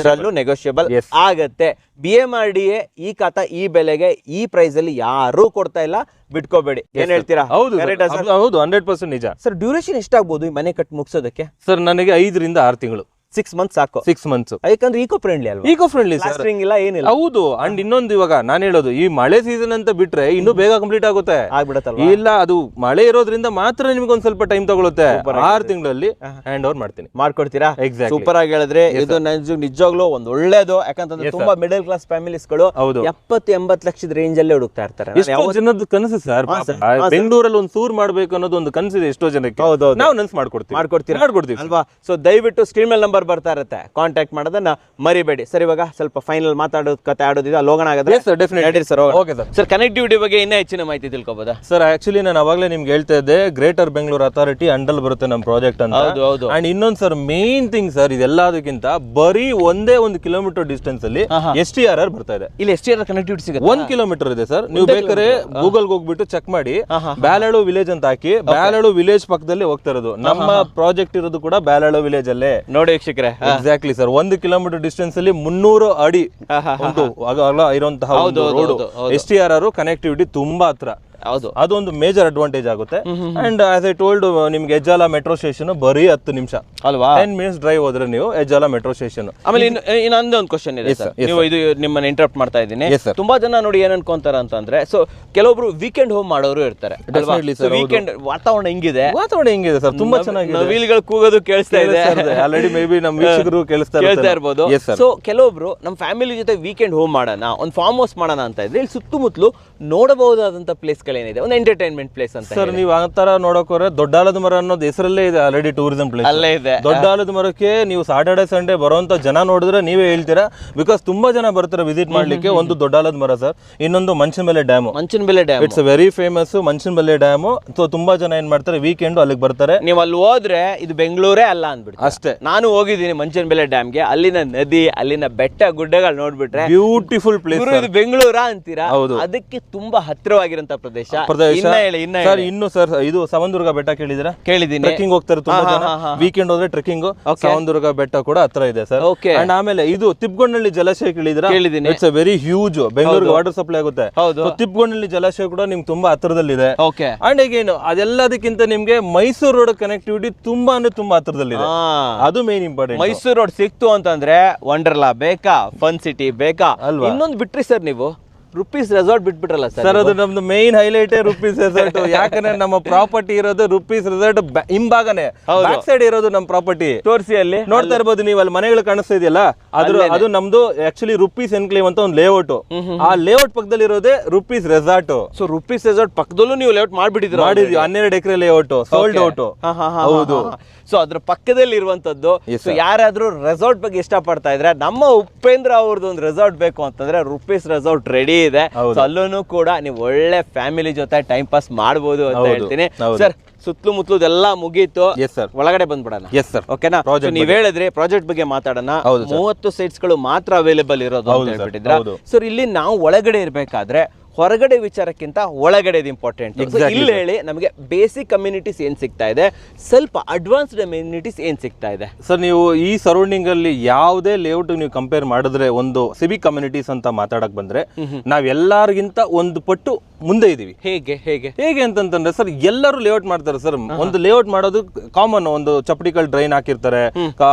ನೆಗೋಷಿಯಬಲ್ ಆಗತ್ತೆ. BMRDA ಈ ಖಾತಾ ಈ ಬೆಲೆಗೆ ಈ ಪ್ರೈಸ್ ಅಲ್ಲಿ ಯಾರು ಕೊಡ್ತಾ ಇಲ್ಲ, ಬಿಟ್ಕೋಬೇಡಿ. ಏನ್ ಹೇಳ್ತೀರಾ? ಹೌದು 100% ನಿಜ ಸರ್. ಡ್ಯೂರೇಷನ್ ಎಷ್ಟಾಗ್ಬೋದು ಈ ಮನೆ ಕಟ್ ಮುಗಿಸೋದಕ್ಕೆ? ಸರ್ ನನಗೆ 5 ರಿಂದ 6 ತಿಂಗಳು, 6 ಮಂತ್ಸ್ ಸಾಕು. 6 ಮಂತ್ಸ್. ಯಾಕಂದ್ರೆ ಈಕೋ ಫ್ರೆಂಡ್ಲಿ ಅಲ್ವಾ? ಈಕೋ ಫ್ರೆಂಡ್ಲಿ ಸರ್, ಇಲ್ಲ ಏನಿಲ್ಲ. ಹೌದು. ಅಂಡ್ ಇನ್ನೊಂದು, ಇವಾಗ ನಾನು ಹೇಳೋದು, ಈ ಮಳೆ ಸೀಸನ್ ಅಂತ ಬಿಟ್ರೆ ಇನ್ನೂ ಬೇಗ ಕಂಪ್ಲೀಟ್ ಆಗುತ್ತೆ. ಆಗ್ಬಿಡತ್ತಲ್ವಾ? ಇಲ್ಲ, ಅದು ಮಳೆ ಇರೋದ್ರಿಂದ ಮಾತ್ರ ನಿಮ್ಗೆ ಒಂದ್ ಸ್ವಲ್ಪ ಟೈಮ್ ತಗೊಳುತ್ತೆ. 6 ತಿಂಗಳಲ್ಲಿ ಹ್ಯಾಂಡ್ ಓವರ್ ಮಾಡ್ಕೊಡ್ತೀರಾ? ಎಕ್ಸಾಕ್ಟ್. ಸೂಪರ್ ಆಗಿ ಹೇಳಿದ್ರೆ ಇದು ನಿಜವಾಗ್ಲೂ ಒಂದು ಒಳ್ಳೇದು. ಯಾಕಂತಂದ್ರೆ ತುಂಬಾ ಮಿಡಲ್ ಕ್ಲಾಸ್ ಫ್ಯಾಮಿಲೀಸ್ಗಳು 70-80 ಲಕ್ಷದ ರೇಂಜ್ ಅಲ್ಲೇ ಹುಡುಕ್ತಾ ಇರ್ತಾರೆ. ಎಷ್ಟೋ ಜನದ ಕನಸು ಸರ್. ಬೆಂಗಳೂರಲ್ಲಿ ಒಂದು ಸೂರ್ ಮಾಡ್ಬೇಕು ಅನ್ನೋದು ಒಂದು ಕನಸಿದೆ ಎಷ್ಟೋ ಜನಕ್ಕೆ. ನಾವು ನನ್ಸ್ ಮಾಡ್ಕೊಡ್ತೀವಿ ಅಲ್ವಾ? ಸೊ ದಯವಿಟ್ಟು ಸ್ಕ್ರೀನ್ ಮೇಲೆ ನಂಬರ್ ಬರ್ತಾ ಇರುತ್ತೆ, ಕಾಂಟ್ಯಾಕ್ಟ್ ಮಾಡೋದನ್ನ ಮರಿಬೇಡಿ. ಸರ್, ಇವಾಗ ಸ್ವಲ್ಪ ಫೈನಲ್ ಮಾತಾಡೋದು ಕತೆ ಆಡೋದಿದೆ, ಅಲ್ಲಿ ಹೋಗೋಣ ಆಗೋದು ಸರ್. ಓಕೆ ಸರ್, ಕನೆಕ್ಟಿವಿಟಿ ಬಗ್ಗೆ ಇನ್ನೂ ಹೆಚ್ಚಿನ ಮಾಹಿತಿ ತಿಳ್ಕೊಬೋದಾ ಸರ್? ಆಕ್ಚುಲಿ ನಾನು ಅವಾಗಲೇ ನಿಮ್ಗೆ ಹೇಳ್ತಾ ಇದ್ದೆ, ಗ್ರೇಟರ್ ಬೆಂಗಳೂರು ಅಥಾರಿಟಿ ಅಂಡಲ್ ಬರುತ್ತೆ ನಮ್ಮ ಪ್ರಾಜೆಕ್ಟ್ ಅಂತ. ಅಂಡ್ ಇನ್ನೊಂದು ಸರ್, ಮೇನ್ ಥಿಂಗ್ ಸರ್, ಇದೆಲ್ಲದಕ್ಕಿಂತ ಬರೀ ಒಂದೇ 1 ಕಿಲೋಮೀಟರ್ ಡಿಸ್ಟೆನ್ಸ್ ಅಲ್ಲಿ STRR ಬರ್ತಾ ಇದೆ. ಇಲ್ಲಿ STRR ಕನೆಕ್ಟಿವಿಟಿ ಸಿಗುತ್ತೆ. 1 ಕಿಲೋಮೀಟರ್ ಇದೆ ಸರ್. ನೀವು ಬೇಕಾದ್ರೆ ಗೂಗಲ್ ಹೋಗ್ಬಿಟ್ಟು ಚೆಕ್ ಮಾಡಿ, ಬ್ಯಾಲಾಳು ವಿಲೇಜ್ ಅಂತ ಹಾಕಿ, ಬ್ಯಾಲಾಳು ವಿಲೇಜ್ ಪಕ್ಕದಲ್ಲಿ ಹೋಗ್ತಾ ಇರೋದು. ನಮ್ಮ ಪ್ರಾಜೆಕ್ಟ್ ಇರೋದು ಕೂಡ ಬ್ಯಾಲಾಳು ವಿಲೇಜ್ ಅಲ್ಲೇ. ನೋಡಿ ವೀಕ್ಷಕರೇ, ಎಕ್ಸಾಕ್ಟ್ಲಿ ಸರ್. 1 ಕಿಲೋಮೀಟರ್ ಡಿಸ್ಟೆನ್ಸ್ ಅಲ್ಲಿ 300 ಅಡಿ ಒಂದು ಅಗಲ ಇರುವಂತಹ ರೋಡ್. STRR ಕನೆಕ್ಟಿವಿಟಿ ತುಂಬಾ ಹತ್ರ. ಅದೊಂದು ಮೇಜರ್ ಅಡ್ವಾಂಟೇಜ್ ಆಗುತ್ತೆ. ಅಂಡ್ ಆಸ್ ಐ ಟೋಲ್ಡ್, ನಿಮ್ಗೆ ಹೆಜ್ಜಾಲ ಮೆಟ್ರೋ ಸ್ಟೇಷನ್ ಬರೀ 10 ನಿಮಿಷ ಅಲ್ವಾ? 10 ಮಿನಿಟ್ಸ್ ಡ್ರೈವ್ ಹೋದ್ರೆ ನೀವು ಹೆಜ್ಜಾಲ ಮೆಟ್ರೋ ಸ್ಟೇಷನ್. ಆಮೇಲೆ ಇನ್ನೊಂದು ಒಂದು ಕ್ವಶನ್ ಇದೆ ಸರ್, ನೀವು ಇದು ನಿಮ್ಮನ್ನ ಇಂಟರಪ್ಟ್ ಮಾಡ್ತಾ ಇದ್ದೀನಿ. ತುಂಬಾ ಜನ ನೋಡಿ ಏನ್ ಅನ್ಕೊಂತಾರ ಅಂತಂದ್ರೆ, ಸೊ ಕೆಲವೊಬ್ರು ವೀಕೆಂಡ್ ಹೋಮ್ ಮಾಡೋರು ಇರ್ತಾರೆ. ವೀಕೆಂಡ್ ವಾತಾವರಣ ಹೆಂಗಿದೆ ಸರ್? ತುಂಬಾ ಚೆನ್ನಾಗಿದೆ. ನವಿಲುಗಳು ಕೂಗೋದು ಕೇಳಿಸ್ತಾ ಇದೆ. ಆಲ್ರೆಡಿ ಮೇ ಬಿ ನಮ್ಮ ವೀಕ್ಷಕರು ಕೇಳಿಸ್ತಾ ಇರ್ಬೋದು. ಸೊ ಕೆಲವೊಬ್ರು ನಮ್ಮ ಫ್ಯಾಮಿಲಿ ಜೊತೆ ವೀಕೆಂಡ್ ಹೋಮ್ ಮಾಡೋಣ, ಒಂದು ಫಾರ್ಮ್ ಹೌಸ್ ಮಾಡೋಣ ಅಂತ ಇದ್ರೆ, ಇಲ್ಲಿ ಸುತ್ತಮುತ್ತಲು ನೋಡಬಹುದಾದಂತ ಪ್ಲೇಸ್ ಗಳೇನಿದೆ, ಒಂದು ಎಂಟರ್ಟೈನ್ಮೆಂಟ್ ಪ್ಲೇಸ್ ಅಂತ ಸರ್. ನೀವು ಆ ತರ ನೋಡಕ್ ಹೋದ್ರೆ ದೊಡ್ಡಾಲದ ಮರ ಅನ್ನೋದು ಹೆಸರಲ್ಲೇ ಇದೆ, ಆಲ್ರೆಡಿ ಟೂರಿಸಂ ಪ್ಲೇಸ್ ಅಲ್ಲೇ ಇದೆ. ದೊಡ್ಡಾಲದ ಮರಕ್ಕೆ ನೀವು ಸಾಟರ್ಡೆ ಸಂಡೇ ಬರುವಂತ ಜನ ನೋಡಿದ್ರೆ ನೀವೇ ಹೇಳ್ತೀರಾ, ಬಿಕಾಸ್ ತುಂಬಾ ಜನ ಬರ್ತಾರೆ ವಿಸಿಟ್ ಮಾಡ್ಲಿಕ್ಕೆ. ಒಂದು ದೊಡ್ಡಾಲದ ಮರ ಸರ್, ಇನ್ನೊಂದು Manchanabele dam. It's very famous Manchanabele dam. So ತುಂಬಾ ಜನ ಏನ್ ಮಾಡ್ತಾರೆ, ವೀಕೆಂಡ್ ಅಲ್ಲಿಗೆ ಬರ್ತಾರೆ. ನೀವು ಅಲ್ಲಿ ಹೋದ್ರೆ ಇದು ಬೆಂಗಳೂರೇ ಅಲ್ಲ ಅಂದ್ಬಿಟ್ಟು ಅಷ್ಟೇ. ನಾನು ಹೋಗಿದ್ದೀನಿ ಮಂಚನಬೆಲೆ ಡ್ಯಾಮ್ಗೆ. ಅಲ್ಲಿನ ನದಿ, ಅಲ್ಲಿನ ಬೆಟ್ಟ ಗುಡ್ಡಗಳು ನೋಡ್ಬಿಟ್ರೆ ಬ್ಯೂಟಿಫುಲ್ ಪ್ಲೇಸ್. ಇದು ಬೆಂಗಳೂರಾ ಅಂತೀರಾ? ಅದಕ್ಕೆ ತುಂಬಾ ಹತ್ತಿರವಾಗಿರಂತ ಪ್ರದೇಶ. ಸರ್ ಇನ್ನು ಸರ್, ಇದು ಸವಂದುರ್ಗ ಬೆಟ್ಟ ಕೇಳಿದಿರಾ? ಕೇಳಿದೀನಿ. ಟ್ರೆಕ್ಕಿಂಗ್ ಹೋಗ್ತಾರೆ ತುಂಬಾ ಜನ. ವೀಕೆಂಡ್ ಹೋದ್ರೆ ಟ್ರೆಕ್ಕಿಂಗ್. ಸವಂದುರ್ಗ ಬೆಟ್ಟ ಕೂಡ ಹತ್ರ ಇದೆ ಸರ್. ಅಂಡ್ ಆಮೇಲೆ ಇದು ತಿಪ್ಗೊಂಡಳ್ಳಿ ಜಲಾಶಯ ಕೇಳಿದಿರಾ? It's a very huge. ಬೆಂಗಳೂರಿಗೆ ವಾಟರ್ ಸಪ್ಲೈ ಆಗುತ್ತೆ. ತಿಪ್ಗೊಂಡಳ್ಳಿ ಜಲಾಶಯ ಕೂಡ ನಿಮ್ಗೆ ತುಂಬಾ ಹತ್ರದಲ್ಲಿದೆ. ಅಂಡ್ ಏನು ಅದೆಲ್ಲದಕ್ಕಿಂತ ನಿಮ್ಗೆ ಮೈಸೂರು ರೋಡ್ ಕನೆಕ್ಟಿವಿಟಿ ತುಂಬಾ ಅಂದ್ರೆ ತುಂಬಾ ಹತ್ರದಲ್ಲಿದೆ. ಅದು ಮೇನ್ ಇಂಪಾರ್ಟೆಂಟ್. ಮೈಸೂರು ರೋಡ್ ಸಿಕ್ತು ಅಂತಂದ್ರೆ ವಂಡರ್ಲಾ ಬೇಕಾ, ಫನ್ ಸಿಟಿ ಬೇಕಾ ಅಲ್ವಾ? ಇನ್ನೊಂದು ಬಿಟ್ರಿ ಸರ್, ನೀವು ರುಪೀಸ್ ರೆಸಾರ್ಟ್ ಬಿಟ್ಬಿಟ್ರಲ್ಲ ಸರ್? ಅದು ನಮ್ದು ಮೇನ್ ಹೈಲೈಟ್ ರುಪೀಸ್ ರೆಸಾರ್ಟ್. ಯಾಕಂದ್ರೆ ನಮ್ಮ ಪ್ರಾಪರ್ಟಿ ಇರೋದು ರುಪೀಸ್ ರೆಸಾರ್ಟ್ ಹಿಂಭಾಗನೆ, ಬ್ಯಾಕ್ ಸೈಡ್ ಇರೋದು ನಮ್ಮ ಪ್ರಾಪರ್ಟಿ. ತೋರಿಸಿ, ಅಲ್ಲಿ ನೋಡ್ತಾ ಇರ್ಬೋದು ನೀವು, ಅಲ್ಲಿ ಮನೆಗಳು ಕಾಣಿಸ್ತಾ ಇದೆಯಲ್ಲ, ಅದು ನಮ್ದು ಆಕ್ಚುಲಿ ರುಪೀಸ್ ಎನ್ಕ್ಲೇವ್ ಅಂತ ಒಂದು ಲೇಔಟ್. ಆ ಲೇಔಟ್ ಪಕ್ಕದಲ್ಲಿ ಇರೋದೇ Rupees Resort. So Rupees Resort ಪಕ್ಕದಲ್ಲೂ ನೀವು ಲೇಔಟ್ ಮಾಡಿದ್ವಿ. 12 ಎಕರೆ ಲೇಔಟ್, ಸೋಲ್ಡ್ ಔಟ್. ಹೌದು. ಸೊ ಅದ್ರ ಪಕ್ಕದಲ್ಲಿ ಇರುವಂತದ್ದು. ಯಾರಾದ್ರೂ ರೆಸಾರ್ಟ್ ಬಗ್ಗೆ ಇಷ್ಟಪಡ್ತಾ ಇದ್ರೆ, ನಮ್ಮ ಉಪೇಂದ್ರ ಅವ್ರದ್ದು ಒಂದು ರೆಸಾರ್ಟ್ ಬೇಕು ಅಂತಂದ್ರೆ ರುಪೀಸ್ ರೆಸಾರ್ಟ್ ರೆಡಿ ಇದೆ. ಅಲ್ಲೂ ಕೂಡ ನೀವು ಒಳ್ಳೆ ಫ್ಯಾಮಿಲಿ ಜೊತೆ ಟೈಮ್ ಪಾಸ್ ಮಾಡಬಹುದು ಅಂತ ಹೇಳ್ತೀನಿ ಸರ್. ಸುತ್ತಲೂ ಮುತ್ತಲುದೆಲ್ಲ ಮುಗೀತು, ಒಳಗಡೆ ಬಂದ್ಬಿಡೋಣ. ಓಕೆನಾ? ನೀವ್ ಹೇಳಿದ್ರೆ ಪ್ರಾಜೆಕ್ಟ್ ಬಗ್ಗೆ ಮಾತಾಡೋಣ. 30 ಸೈಟ್ಸ್ ಗಳು ಮಾತ್ರ ಅವೈಲೇಬಲ್ ಇರೋದು ಅಂತ ಹೇಳ್ಬಿಟ್ಟಿದ್ರ ಸರ್. ಇಲ್ಲಿ ನಾವು ಒಳಗಡೆ ಇರ್ಬೇಕಾದ್ರೆ ಹೊರಗಡೆ ವಿಚಾರಕ್ಕಿಂತ ಒಳಗಡೆ ಇಂಪಾರ್ಟೆಂಟ್. ಇಲ್ಲಿ ಹೇಳಿ, ನಮಗೆ ಬೇಸಿಕ್ ಕಮ್ಯುನಿಟೀಸ್ ಏನ್ ಸಿಗ್ತಾ ಇದೆ, ಸ್ವಲ್ಪ ಅಡ್ವಾನ್ಸ್ಡ್ ಕಮ್ಯುನಿಟೀಸ್ ಏನ್ ಸಿಗ್ತಾ ಇದೆ ಸರ್? ನೀವು ಈ ಸರೌಂಡಿಂಗ್ ಅಲ್ಲಿ ಯಾವುದೇ ಲೇಔಟ್ ನೀವು ಕಂಪೇರ್ ಮಾಡಿದ್ರೆ, ಒಂದು ಸಿವಿಕ್ ಕಮ್ಯುನಿಟೀಸ್ ಅಂತ ಮಾತಾಡಕ್ ಬಂದ್ರೆ ನಾವ್ ಎಲ್ಲರಿಗಿಂತ ಒಂದು ಪಟ್ಟು ಮುಂದೆ ಇದೀವಿ. ಹೇಗೆ ಅಂತಂದ್ರೆ ಸರ್, ಎಲ್ಲರೂ ಲೇಔಟ್ ಮಾಡ್ತಾರೆ ಸರ್. ಒಂದು ಲೇಔಟ್ ಮಾಡೋದು ಕಾಮನ್. ಒಂದು ಚಪ್ಪಡಿಕಲ್ ಡ್ರೈನ್ ಹಾಕಿರ್ತಾರೆ,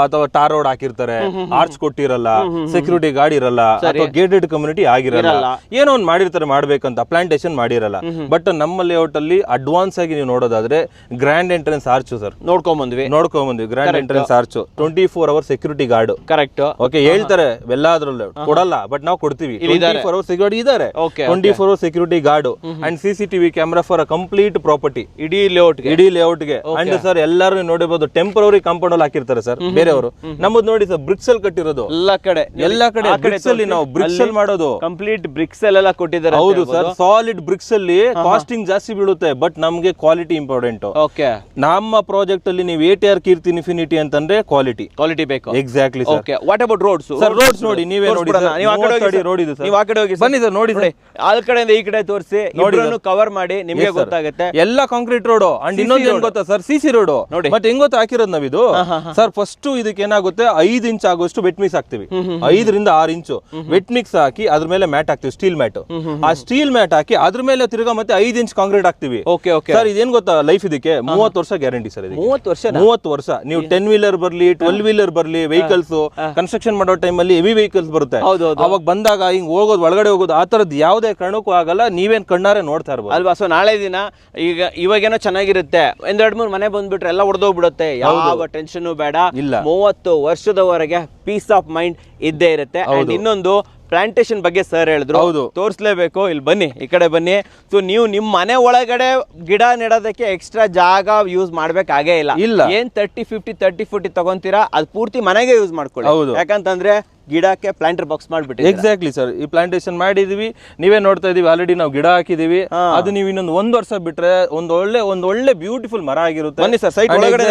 ಅಥವಾ ಟಾರ್ ರೋಡ್ ಹಾಕಿರ್ತಾರೆ, ಆರ್ಚ್ ಕೊಟ್ಟಿರಲ್ಲ, ಸೆಕ್ಯೂರಿಟಿ ಗಾರ್ಡ್ ಇರಲ್ಲ, ಅಥವಾ ಗೇಟೆಡ್ ಕಮ್ಯುನಿಟಿ ಆಗಿರಲ್ಲ, ಏನೋ ಒಂದು ಮಾಡಿರ್ತಾರೆ. ಮಾಡ್ಬೇಕಂತ ಪ್ಲಾಂಟೇಶನ್ ಮಾಡಿರಲ್ಲ. ಬಟ್ ನಮ್ಮ ಲೇಔಟ್ ಅಲ್ಲಿ ಅಡ್ವಾನ್ಸ್ ಆಗಿ ನೀವು ನೋಡೋದಾದ್ರೆ ಗ್ರ್ಯಾಂಡ್ ಎಂಟ್ರೆನ್ಸ್ ಆರ್ಚ್ ಸರ್ ನೋಡ್ಕೊಂಡ್ ಬಂದ್ವಿ grand entrance arch 24 hour security guard. Correct. Okay, ಹೇಳ್ತಾರೆ ಎಲ್ಲಾದ್ರಲ್ಲೂ ಕೊಡಲ್ಲ, ಬಟ್ ನಾವು ಕೊಡ್ತೀವಿ. 24 ಅವರ್ ಸೆಕ್ಯೂರಿಟಿ ಇದಾರೆ, 24 hour security guard and CCTV camera for a complete property ಇಡೀ ಲೇಔಟ್ ಗೆ. ಅಂಡ್ ಸರ್ ಎಲ್ಲರೂ ನೋಡಬಹುದು ಟೆಂಪರರಿ ಕಾಂಪೌಂಡ್ ಅಲ್ಲಿ ಹಾಕಿರ್ತಾರೆ ಸರ್ ಬೇರೆಯವರು. ನಮ್ಮದು ನೋಡಿ ಸರ್ ಬ್ರಿಕ್ಸ್ ಅಲ್ಲಿ ಕಟ್ಟಿರೋದು ಎಲ್ಲಾ ಕಡೆ ಬ್ರಿಕ್ಸ್ ಅಲ್ಲಿ ನಾವು ಬ್ರಿಕ್ಸ್ ಅಲ್ಲಿ ಮಾಡೋದು ಕಂಪ್ಲೀಟ್ ಬ್ರಿಕ್ಸ್ ಅಲ್ಲೆಲ್ಲ ಕೊಟ್ಟಿದ್ದಾರೆ. ಹೌದು ಸರ್, ಸಾಲಿಡ್ ಬ್ರಿಕ್ಸ್ ಅಲ್ಲಿ ಕಾಸ್ಟಿಂಗ್ ಜಾಸ್ತಿ ಬೀಳುತ್ತೆ, ಬಟ್ ನಮ್ಗೆ ಕ್ವಾಲಿಟಿ ಇಂಪಾರ್ಟೆಂಟ್. ಓಕೆ, ನಮ್ಮ ಪ್ರಾಜೆಕ್ಟ್ ಅಲ್ಲಿ ನೀವು ATR ಕೀರ್ತಿ ಇನ್ಫಿನಿಟಿ ಅಂತಂದ್ರೆ ಕ್ವಾಲಿಟಿ ಬೇಕು. Exactly sir. Okay, what about roads? Sir roads ನೋಡಿ, ನೀವೇ ನೋಡಿ ನೀವು ಆ ಕಡೆ ರೋಡ್ ಇದೆ ಸರ್, ನೀವು ಆ ಕಡೆ ಹೋಗಿ ಬನ್ನಿ ಸರ್, ನೋಡಿ ಸರ್, ಆ ಕಡೆಯಿಂದ ಈ ಕಡೆ ತೋರಿಸಿ, ಇಬ್ಬರನ್ನು ಕವರ್ ಮಾಡಿ ನಿಮಗೆ ಗೊತ್ತಾಗುತ್ತೆ. ಎಲ್ಲ ಕಾಂಕ್ರೀಟ್ ರೋಡ್. ಅಂಡ್ ಇನ್ನೊಂದು ಏನ್ ಗೊತ್ತಾ ಸರ್, CC ರೋಡ್ ನೋಡಿ. ಮತ್ತೆ ಹೆಂಗ್ ಗೊತ್ತಾ ಹಾಕಿರೋದು ನಾವಿದು ಸರ್, ಫಸ್ಟ್ ಇದಕ್ಕೆ ಏನಾಗುತ್ತೆ 5 ಇಂಚ್ ಆಗೋಷ್ಟು ವೆಟ್ ಮಿಕ್ಸ್ ಹಾಕ್ತಿವಿ. 5 ರಿಂದ 6 ಇಂಚು ವೆಟ್ ಮಿಕ್ಸ್ ಹಾಕಿ ಅದ್ರ ಮೇಲೆ ಮ್ಯಾಟ್ ಹಾಕ್ತಿವಿ, ಸ್ಟೀಲ್ ಮ್ಯಾಟ್. ಆ ಸ್ಟೀಲ್ ಮ್ಯಾಟ್ ಹಾಕಿ ಅದ್ರ ಮೇಲೆ ತಿರ್ಗಾ ಮತ್ತೆ 5 ಇಂಚ್ ಕಾಂಕ್ರೀಟ್ ಹಾಕ್ತಿವಿ. ಸರ್ ಇದೇನ್ ಗೊತ್ತಾ, ಲೈಫ್ ಇದಕ್ಕೆ 30 ವರ್ಷ ಗ್ಯಾರಂಟಿ ಸರ್. 30 ವರ್ಷ ನೀವು 10 ವೀಲರ್ ಬರ್ಲಿ 12 ವೀಲರ್ ಬರ್ಲಿ ವೆಹಿಕಲ್ಸ್ ಕನ್ಸ್ಟ್ರಕ್ಷನ್ ಮಾಡೋ ಟೈಮ್ ಅಲ್ಲಿ ಹೆವಿ ವೆಹಿಕಲ್ಸ್ ಬರುತ್ತೆ, ಅವಾಗ ಬಂದಾಗ ಹಿಂಗ್ ಹೋಗೋದು ಒಳಗಡೆ ಹೋಗೋದು ಆ ತರದ್ ಯಾವುದೇ ಕಾರಣಕ್ಕೂ ಆಗಲ್ಲ. ನೀವೇನ್ ಕಣ್ಣಾರೆ ನೋಡ್ತಾ ಇರ್ಬೋದು ಅಲ್ವಾ. ಸೊ ನಾಳೆ ದಿನ ಇವಾಗೇನೋ ಚೆನ್ನಾಗಿರುತ್ತೆ, 1-2-3 ಮನೆ ಬಂದ್ಬಿಟ್ರೆ ಎಲ್ಲ ಹೊಡೆದೋಗ್ಬಿಡುತ್ತೆ, ಯಾವ ಟೆನ್ಷನ್ ಬೇಡ. 30 ವರ್ಷದವರೆಗೆ ಪೀಸ್ ಆಫ್ ಮೈಂಡ್ ಇದ್ದೇ ಇರುತ್ತೆ. ಇನ್ನೊಂದು ಪ್ಲಾಂಟೇಶನ್ ಬಗ್ಗೆ ಸರ್ ಹೇಳಿದ್ರು, ತೋರಿಸ್ಲೇಬೇಕು. ಇಲ್ಲಿ ಬನ್ನಿ, ಈ ಕಡೆ ಬನ್ನಿ. ಸೊ ನೀವು ನಿಮ್ಮ ಮನೆ ಒಳಗಡೆ ಗಿಡ ನೆಡೋದಕ್ಕೆ ಎಕ್ಸ್ಟ್ರಾ ಜಾಗ ಯೂಸ್ ಮಾಡ್ಬೇಕಾಗೇ ಇಲ್ಲ. ಏನ್ 30-50-30-40 ತಗೊಂತೀರಾ ಅದು ಪೂರ್ತಿ ಮನೆಗೆ ಯೂಸ್ ಮಾಡ್ಕೊಳ್ಳಿ. ಯಾಕಂತಂದ್ರೆ ಗಿಡಕ್ಕೆ ಪ್ಲಾಂಟರ್ ಬಾಕ್ಸ್ ಮಾಡ್ಬಿಟ್ಟು. ಎಕ್ಸಾಕ್ಟ್ಲಿ ಸರ್, ಈ ಪ್ಲಾಂಟೇಶನ್ ಮಾಡಿದೀವಿ, ನೀವೇ ನೋಡ್ತಾ ಇದೀವಿ. ಆಲ್ರೆಡಿ ನಾವು ಗಿಡ ಹಾಕಿದೀವಿ, ಅದು ನೀವು ಇನ್ನೊಂದು 1 ವರ್ಷ ಬಿಟ್ರೆ ಒಂದು ಒಳ್ಳೆ ಬ್ಯೂಟಿಫುಲ್ ಮರ ಆಗಿರುತ್ತೆ. ಬನ್ನಿ ಸರ್, ಸೈಟ್ ಒಳಗಡೆ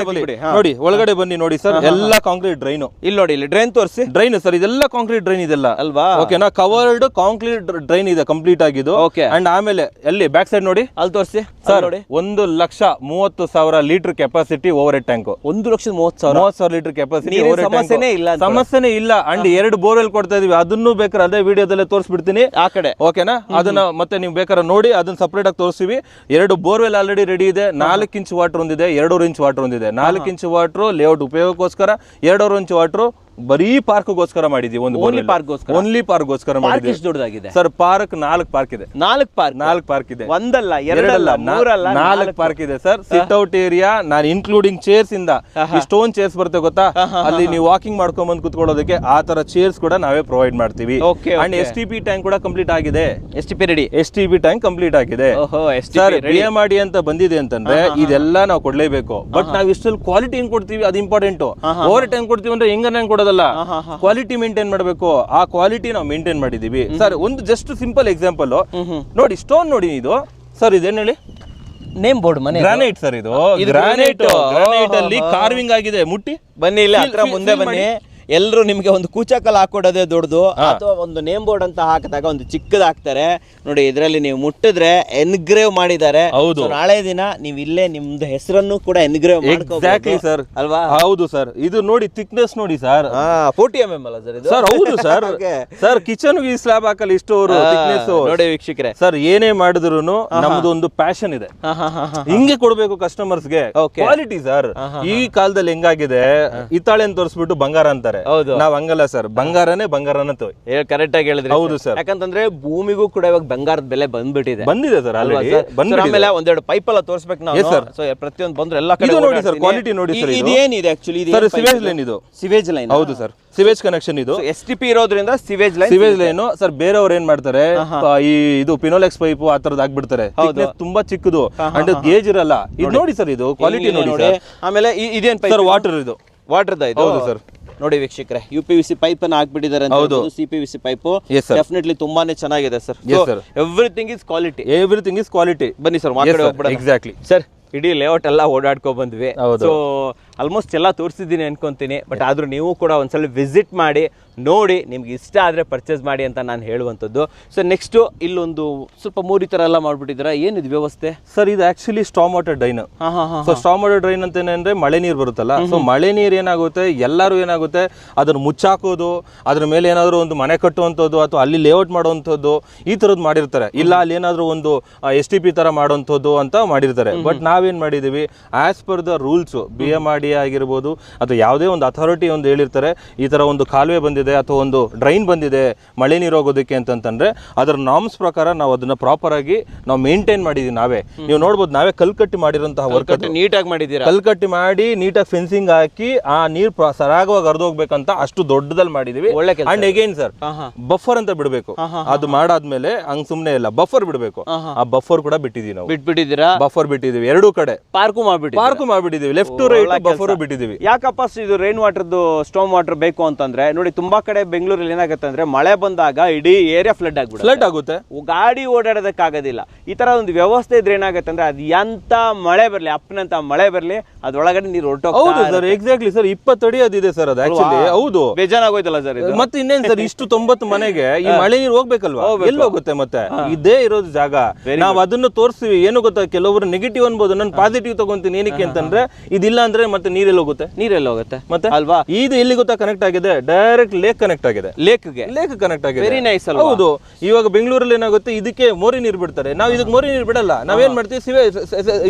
ನೋಡಿ, ಒಳಗಡೆ ಬನ್ನಿ ನೋಡಿ ಸರ್, ಎಲ್ಲ ಕಾಂಕ್ರೀಟ್ ಡ್ರೈನ್. ಇಲ್ಲಿ ನೋಡಿ, ಇಲ್ಲಿ ಡ್ರೈನ್ ತೋರಿಸಿ. ಡ್ರೈನ್ ಸರ್, ಇದೆಲ್ಲ ಕಾಂಕ್ರೀಟ್ ಡ್ರೈನ್ ಇದೆಲ್ಲ ಅಲ್ವಾ. ಓಕೆನಾ, ಕವರ್ಡ್ ಕಾಂಕ್ರೀಟ್ ಡ್ರೈನ್ ಇದೆ ಕಂಪ್ಲೀಟ್ ಆಗಿದ್ದು. ಅಂಡ್ ಆಮೇಲೆ ಎಲ್ಲಿ ಬ್ಯಾಕ್ ಸೈಡ್ ನೋಡಿ, ಅಲ್ಲಿ ತೋರಿಸಿ sir. 1,30,000 litre capacity overhead tank. 1,30,000 litre capacity overhead tank. ಸಮಸ್ಯೆನೇ ಇಲ್ಲ. ಅಂಡ್ 2 ಬೋರ್ವೆಲ್ ಕೊಡ್ತಾ ಇದೀವಿ, ಅದನ್ನು ಬೇಕಾದ್ರೆ ಅದೇ ವಿಡಿಯೋದಲ್ಲೇ ತೋರಿಸ್ಬಿಡ್ತೀನಿ ಆ ಕಡೆ. ಓಕೆನಾ, ಅದನ್ನ ಮತ್ತೆ ನೀವು ಬೇಕಾದ್ರೆ ನೋಡಿ, ಅದನ್ನ ಸಪರೇಟ್ ಆಗಿ ತೋರಿಸ್ತೀವಿ. 2 ಬೋರ್ವೆಲ್ ಆಲ್ರೆಡಿ ರೆಡಿ ಇದೆ. 4 ಇಂಚ್ ವಾಟರ್ ಒಂದಿದೆ, 2.5 ಇಂಚ್ ವಾಟರ್ ಒಂದಿದೆ. 4 ಇಂಚ್ ವಾಟರ್ ಲೇಔಟ್ ಉಪಯೋಗಕ್ಕೋಸ್ಕರ, 2.5 ಇಂಚ್ ವಾಟರ್ ಬರೀ ಪಾರ್ಕ್ಗೋಸ್ಕರ ಮಾಡಿದೀವಿ. ಓನ್ಲಿ ಪಾರ್ಕ್ಗೋಸ್ಕರ ಮಾಡಿದೀವಿ ಸರ್. ಪಾರ್ಕ್ 4 ಪಾರ್ಕ್ ಇದೆ. 4 ಪಾರ್ಕ್ ಇದೆ, ಒಂದಲ್ಲ ಎರಡಲ್ಲ ಮೂರಲ್ಲ 4 ಪಾರ್ಕ್ ಇದೆ ಸರ್. ಸಿಟ್ ಔಟ್ ಏರಿಯಾ ನಾನು ಇನ್ಕ್ಲೂಡಿಂಗ್ ಚೇರ್ಸ್ ಇಂದ, ಈ ಸ್ಟೋನ್ ಚೇರ್ಸ್ ಬರುತ್ತೆ ಗೊತ್ತಾ, ಅಲ್ಲಿ ನೀವು ವಾಕಿಂಗ್ ಮಾಡ್ಕೊಂಡ್ ಬಂದು ಕುತ್ಕೊಳ್ಳೋದಕ್ಕೆ ಆ ತರ ಚೇರ್ಸ್ ಕೂಡ ನಾವೇ ಪ್ರೊವೈಡ್ ಮಾಡ್ತೀವಿ. ಅಂಡ್ STP ಟ್ಯಾಂಕ್ ಕೂಡ ಕಂಪ್ಲೀಟ್ ಆಗಿದೆ. STP ಟ್ಯಾಂಕ್ ಕಂಪ್ಲೀಟ್ ಆಗಿದೆ ಸರ್. BMRD ಅಂತ ಬಂದಿದೆ ಅಂತಂದ್ರೆ ಇದೆಲ್ಲ ನಾವು ಕೊಡ್ಲೇಬೇಕು. ಬಟ್ ನಾವು ಇಷ್ಟಲ್ಲಿ ಕ್ವಾಲಿಟಿ ಹೆಂಗ್ ಕೊಡ್ತೀವಿ ಅದು ಇಂಪಾರ್ಟೆಂಟ್. ಓವರ್ ಟೈಮ್ ಕೊಡ್ತೀವಿ ಅಂದ್ರೆ ಹೆಂಗ್ ಕೊಡೋದಲ್ಲ, ಕ್ವಾಲಿಟಿ ಮೇಂಟೈನ್ ಮಾಡಬೇಕು. ಆ ಕ್ವಾಲಿಟಿ ನಾವು ಮೇಂಟೈನ್ ಮಾಡಿದೀವಿ ಸರ್. ಒಂದು ಜಸ್ಟ್ ಸಿಂಪಲ್ ಎಕ್ಸಾಂಪಲ್ ನೋಡಿ, ಸ್ಟೋನ್ ನೋಡಿ ಇದು ಸರ್, ಇದೇನ್ ಹೇಳಿ, ನೇಮ್ ಬೋರ್ಡ್ ಮನೆ ಗ್ರಾನೈಟ್ ಸರ್. ಇದು ಗ್ರಾನೈಟ್ ಅಲ್ಲಿ ಕಾರ್ವಿಂಗ್ ಆಗಿದೆ. ಮುಟ್ಟಿ ಬನ್ನಿ, ಇಲ್ಲಿ ಹತ್ರ ಮುಂದೆ ಬನ್ನಿ. ಎಲ್ಲರೂ ನಿಮಗೆ ಒಂದು ಕೂಚಕಲ್ ಹಾಕೊಡೋದೇ ದೊಡ್ಡದು, ಅಥವಾ ಒಂದು ನೇಮ್ ಬೋರ್ಡ್ ಅಂತ ಹಾಕಿದಾಗ ಒಂದು ಚಿಕ್ಕದ ಹಾಕ್ತಾರೆ ನೋಡಿ. ಇದರಲ್ಲಿ ನೀವು ಮುಟ್ಟಿದ್ರೆ ಎನ್ಗ್ರೇವ್ ಮಾಡಿದ್ದಾರೆ. ನಾಳೆ ದಿನ ನೀವು ಇಲ್ಲೇ ನಿಮ್ದು ಹೆಸರನ್ನು ಕೂಡ ಎನ್ಗ್ರೇವ್ ಮಾಡ್ಕೋಬಹುದು ಸರ್ ಅಲ್ವಾ. ಹೌದು ಸರ್, ಇದು ನೋಡಿ ಥಿಕ್ನೆಸ್ ನೋಡಿ ಸರ್, 40 mm ಅಲ್ಲ ಸರ್ ಇದು ಸರ್. ಹೌದು ಸರ್. ಸರ್ ಕಿಚನ್ ಈ ಸ್ಲಾಬ್ ಹಾಕಲ್ಲ ಇಷ್ಟು ಥಿಕ್ನೆಸ್ ನೋಡಿ ವೀಕ್ಷಕರೇ. ಸರ್ ಏನೇ ಮಾಡಿದ್ರು ನಮ್ದು ಒಂದು ಪ್ಯಾಷನ್ ಇದೆ, ಹಿಂಗೆ ಕೊಡ್ಬೇಕು ಕಸ್ಟಮರ್ಸ್ ಗೆ ಕ್ವಾಲಿಟಿ ಸರ್. ಈ ಕಾಲದಲ್ಲಿ ಹೆಂಗಾಗಿದೆ, ಹಿತ್ತಾಳೆ ತೋರಿಸ್ಬಿಟ್ಟು ಬಂಗಾರ ಅಂತಾರೆ. ನಾವ್ ಹಂಗಲ್ಲ ಸರ್, ಬಂಗಾರನೇ ಕರೆಕ್ಟ್ ಆಗಿ ಹೇಳಿದ್ರಿ. ಹೌದು ಸರ್, ಯಾಕಂತಂದ್ರೆ ಭೂಮಿಗೂ ಕೂಡ ಇವಾಗ ಬಂಗಾರದ ಬೆಲೆ ಬಂದಿದೆ ಸರ್. ಆಮೇಲೆ ಒಂದೆರಡು ಪೈಪ್ ಎಲ್ಲ ತೋರಿಸ್ಬೇಕು ನಾವು. ಪ್ರತಿಯೊಂದು ಬಂದ್ರೆ ಎಲ್ಲ ಕಡೆ ನೋಡಿ ಸರ್, ಕ್ವಾಲಿಟಿ ನೋಡಿ ಸರ್. ಇದೇನಿದೆ ಆಕ್ಚುಲಿ, ಸಿವೇಜ್ ಲೈನ್. ಇದು ಸಿವೇಜ್ ಲೈನ್. ಹೌದು ಸರ್, ಸಿವೇಜ್ ಕನೆಕ್ಷನ್. ಇದು STP ಇರೋದ್ರಿಂದ ಸಿವೇಜ್ ಲೈನ್. ಸರ್ ಬೇರೆಯವ್ರು ಏನ್ ಮಾಡ್ತಾರೆ, ಈ ಇದು ಪಿನೋಲೆಕ್ಸ್ ಪೈಪ್ ಆ ತರದ್ ಹಾಕ್ಬಿಡ್ತಾರೆ, ತುಂಬಾ ಚಿಕ್ಕದು ಅಂಡ್ ಗೇಜ್ ಇರಲ್ಲ. ಇದು ನೋಡಿ ಸರ್, ಇದು ಕ್ವಾಲಿಟಿ ನೋಡಿ. ಆಮೇಲೆ ಇದೇನ್ ಪೈಪ್ ಸರ್, ವಾಟರ್. ಇದು ವಾಟರ್ ಇದು. ಹೌದು ಸರ್, ನೋಡಿ ವೀಕ್ಷಕರೇ, UPVC ಪೈಪ್ ಅನ್ನು ಹಾಕ್ಬಿಟ್ಟಿದ್ದಾರೆ. CPVC ಪೈಪ್ ಡೆಫಿನೆಟ್ಲಿ ತುಂಬಾನೇ ಚೆನ್ನಾಗಿದೆ ಸರ್. Everything is quality. ಬನ್ನಿ ಸರ್, ಎಕ್ಸಾಕ್ಟ್ಲಿ ಸರ್. ಇಡೀ ಲೇಔಟ್ ಎಲ್ಲ ಓಡಾಡ್ಕೊ ಬಂದ್ವಿ. ಸೊ ಆಲ್ಮೋಸ್ಟ್ ಎಲ್ಲ ತೋರಿಸಿದ್ದೀನಿ ಅನ್ಕೊಂತೀನಿ. ಬಟ್ ಆದ್ರೂ ನೀವು ಕೂಡ ಒಂದ್ಸಲ ವಿಸಿಟ್ ಮಾಡಿ ನೋಡಿ, ನಿಮ್ಗೆ ಇಷ್ಟ ಆದರೆ ಪರ್ಚೇಸ್ ಮಾಡಿ ಅಂತ ನಾನು ಹೇಳುವಂಥದ್ದು. ಸೊ ನೆಕ್ಸ್ಟು ಇಲ್ಲೊಂದು ಸ್ವಲ್ಪ ಮೂರಿ ಥರ ಎಲ್ಲ ಮಾಡ್ಬಿಟ್ಟಿದ್ದೀರಾ, ಏನಿದು ವ್ಯವಸ್ಥೆ ಸರ್? ಇದು actually storm water drain. So storm water drain ಅಂತ ಏನಂದ್ರೆ ಮಳೆ ನೀರು ಬರುತ್ತಲ್ಲ, ಸೊ ಮಳೆ ನೀರು ಏನಾಗುತ್ತೆ, ಎಲ್ಲರೂ ಏನಾಗುತ್ತೆ ಅದನ್ನ ಮುಚ್ಚಾಕೋದು, ಅದ್ರ ಮೇಲೆ ಏನಾದರೂ ಒಂದು ಮನೆ ಕಟ್ಟುವಂಥದ್ದು ಅಥವಾ ಅಲ್ಲಿ ಲೇಔಟ್ ಮಾಡುವಂಥದ್ದು ಈ ಥರದ್ದು ಮಾಡಿರ್ತಾರೆ. ಇಲ್ಲ ಅಲ್ಲಿ ಏನಾದರೂ ಒಂದು STP ಥರ ಮಾಡುವಂಥದ್ದು ಅಂತ ಮಾಡಿರ್ತಾರೆ. ಬಟ್ ನಾವೇನು ಮಾಡಿದ್ದೀವಿ, as per the rules BMRD D ಆಗಿರ್ಬೋದು ಅಥವಾ ಯಾವುದೇ ಒಂದು ಅಥಾರಿಟಿ ಒಂದು ಹೇಳಿರ್ತಾರೆ ಈ ತರ ಒಂದು ಕಾಲುವೆ ಬಂದಿದೆ ಅಥವಾ ಒಂದು ಡ್ರೈನ್ ಬಂದಿದೆ ಮಳೆ ನೀರು ಹೋಗೋದಕ್ಕೆ ಅಂತಂದ್ರೆ ಅದರ ನಾರ್ಮ್ಸ್ ಪ್ರಕಾರ ನಾವು ಅದನ್ನ ಪ್ರಾಪರ್ ಆಗಿ ನಾವು ಮೇಂಟೈನ್ ಮಾಡಿದೀವಿ ನಾವೇ. ನೀವು ನೋಡ್ಬೋದು ನಾವೇ ಕಲ್ಕಟ್ಟಿ ಮಾಡಿರೋಂತಹ ವರ್ಕ್, ನೀಟಾಗಿ ಮಾಡಿದೀರಾ, ಕಲ್ಕಟ್ಟಿ ಮಾಡಿ ನೀಟಾಗಿ ಫೆನ್ಸಿಂಗ್ ಹಾಕಿ ಆ ನೀರ್ ಸರಾಗವಾಗಿ ಹರಿದೋಗ್ಬೇಕಂತ ಅಷ್ಟು ದೊಡ್ಡದಲ್ಲಿ ಮಾಡಿದೀವಿ. ಅಂಡ್ ಅಗೇನ್ ಸರ್ ಬಫರ್ ಅಂತ ಬಿಡಬೇಕು, ಅದು ಮಾಡಾದ್ಮೇಲೆ ಹಂಗ್ ಸುಮ್ನೆ ಇಲ್ಲ, ಬಫರ್ ಬಿಡಬೇಕು. ಆ ಬಫರ್ ಕೂಡ ಬಿಟ್ಟಿದೀವಿ ನಾವು. ಬಿಟ್ಟಿದ್ದೀರಾ? ಬಫರ್ ಬಿಟ್ಟಿದೀವಿ ಎರಡೂ ಕಡೆ, ಪಾರ್ಕು ಮಾಡ್ಬಿಟ್ಟಿದೀವಿ, ಲೆಫ್ಟ್ ಟು ರೈಟ್ ಬಫರ್ ಬಿಟ್ಟಿದೀವಿ. ಯಾಕಪ್ಪ ಇದು ರೈನ್ ವಾಟರ್ದು ಸ್ಟೋಮ್ ವಾಟರ್ ಬೇಕು ಅಂತಂದ್ರೆ ನೋಡಿ ತುಂಬಾ ಕಡೆ ಬೆಂಗಳೂರಲ್ಲಿ ಏನಾಗುತ್ತೆ ಅಂದ್ರೆ ಮಳೆ ಬಂದಾಗ ಇಡೀ ಏರಿಯಾ ಫ್ಲಡ್ ಆಗುತ್ತೆ, ಗಾಡಿ ಓಡಾಡೋದಕ್ಕಾಗೋದಿಲ್ಲ. ಈ ತರ ಒಂದು ವ್ಯವಸ್ಥೆ ಇದ್ರೆ ಏನಾಗುತ್ತೆ ಅಂದ್ರೆ ಅದು ಎಂತ ಮಳೆ ಬರ್ಲಿ, ಅಪ್ಪನಂತ ಮಳೆ ಬರ್ಲಿ ಅದ್ರೊಳಗಡೆ ನೀರು ಹೌದು ಸರ್, ಎಕ್ಸಾಕ್ಟ್ಲಿ ಸರ್, 20 ಅಡಿ ಅದಿದೆ ಸರ್ ಅದು ಆಕ್ಚುಲಿ. ಹೌದು, ಬೇಜಾರಾಗೋಯ್ತಲ್ಲ ಸರ್. ಮತ್ತೆ ಇನ್ನೇನ್ ಸರ್, ಇಷ್ಟು 90 ಮನೆಗೆ ಈ ಮಳೆ ನೀರು ಹೋಗ್ಬೇಕಲ್ವಾ, ಎಲ್ಲಿ ಹೋಗುತ್ತೆ ಮತ್ತೆ? ಇದೇ ಇರೋದು ಜಾಗ. ನಾವ್ ಅದನ್ನು ತೋರಿಸ್ತೀವಿ. ಏನು ಗೊತ್ತಾ, ಕೆಲವೊಬ್ರು ನೆಗೆಟಿವ್ ಅನ್ಬೋದು, ನಾನು ಪಾಸಿಟಿವ್ ತಗೊಂತೀನಿ. ಏನಕ್ಕೆ ಅಂತಂದ್ರೆ ಇದಿಲ್ಲ ಅಂದ್ರೆ ಮತ್ತೆ ನೀರೆಲ್ಲ ಹೋಗುತ್ತೆ, ಮತ್ತೆ ಅಲ್ವಾ? ಇದು ಎಲ್ಲಿ ಗೊತ್ತಾ ಕನೆಕ್ಟ್ ಆಗಿದೆ, ಡೈರೆಕ್ಟ್ ಲೇಕ್ ಕನೆಕ್ಟ್ ಆಗಿದೆ, ಲೇಕ್ ಕನೆಕ್ಟ್ ಆಗಿದೆ. ವೆರಿ ನೈಸ್ ಅಲ್ವಾ? ಹೌದು. ಇವಾಗ ಬೆಂಗಳೂರಲ್ಲಿ ಏನಾಗುತ್ತೆ, ಇದಕ್ಕೆ ಮೋರಿ ನೀರು ಬಿಡ್ತಾರೆ, ನಾವು ಇದಕ್ಕೆ ಮೋರಿ ನೀರು ಬಿಡಲ್ಲ. ನಾವೇನ್ ಮಾಡ್ತೀವಿ,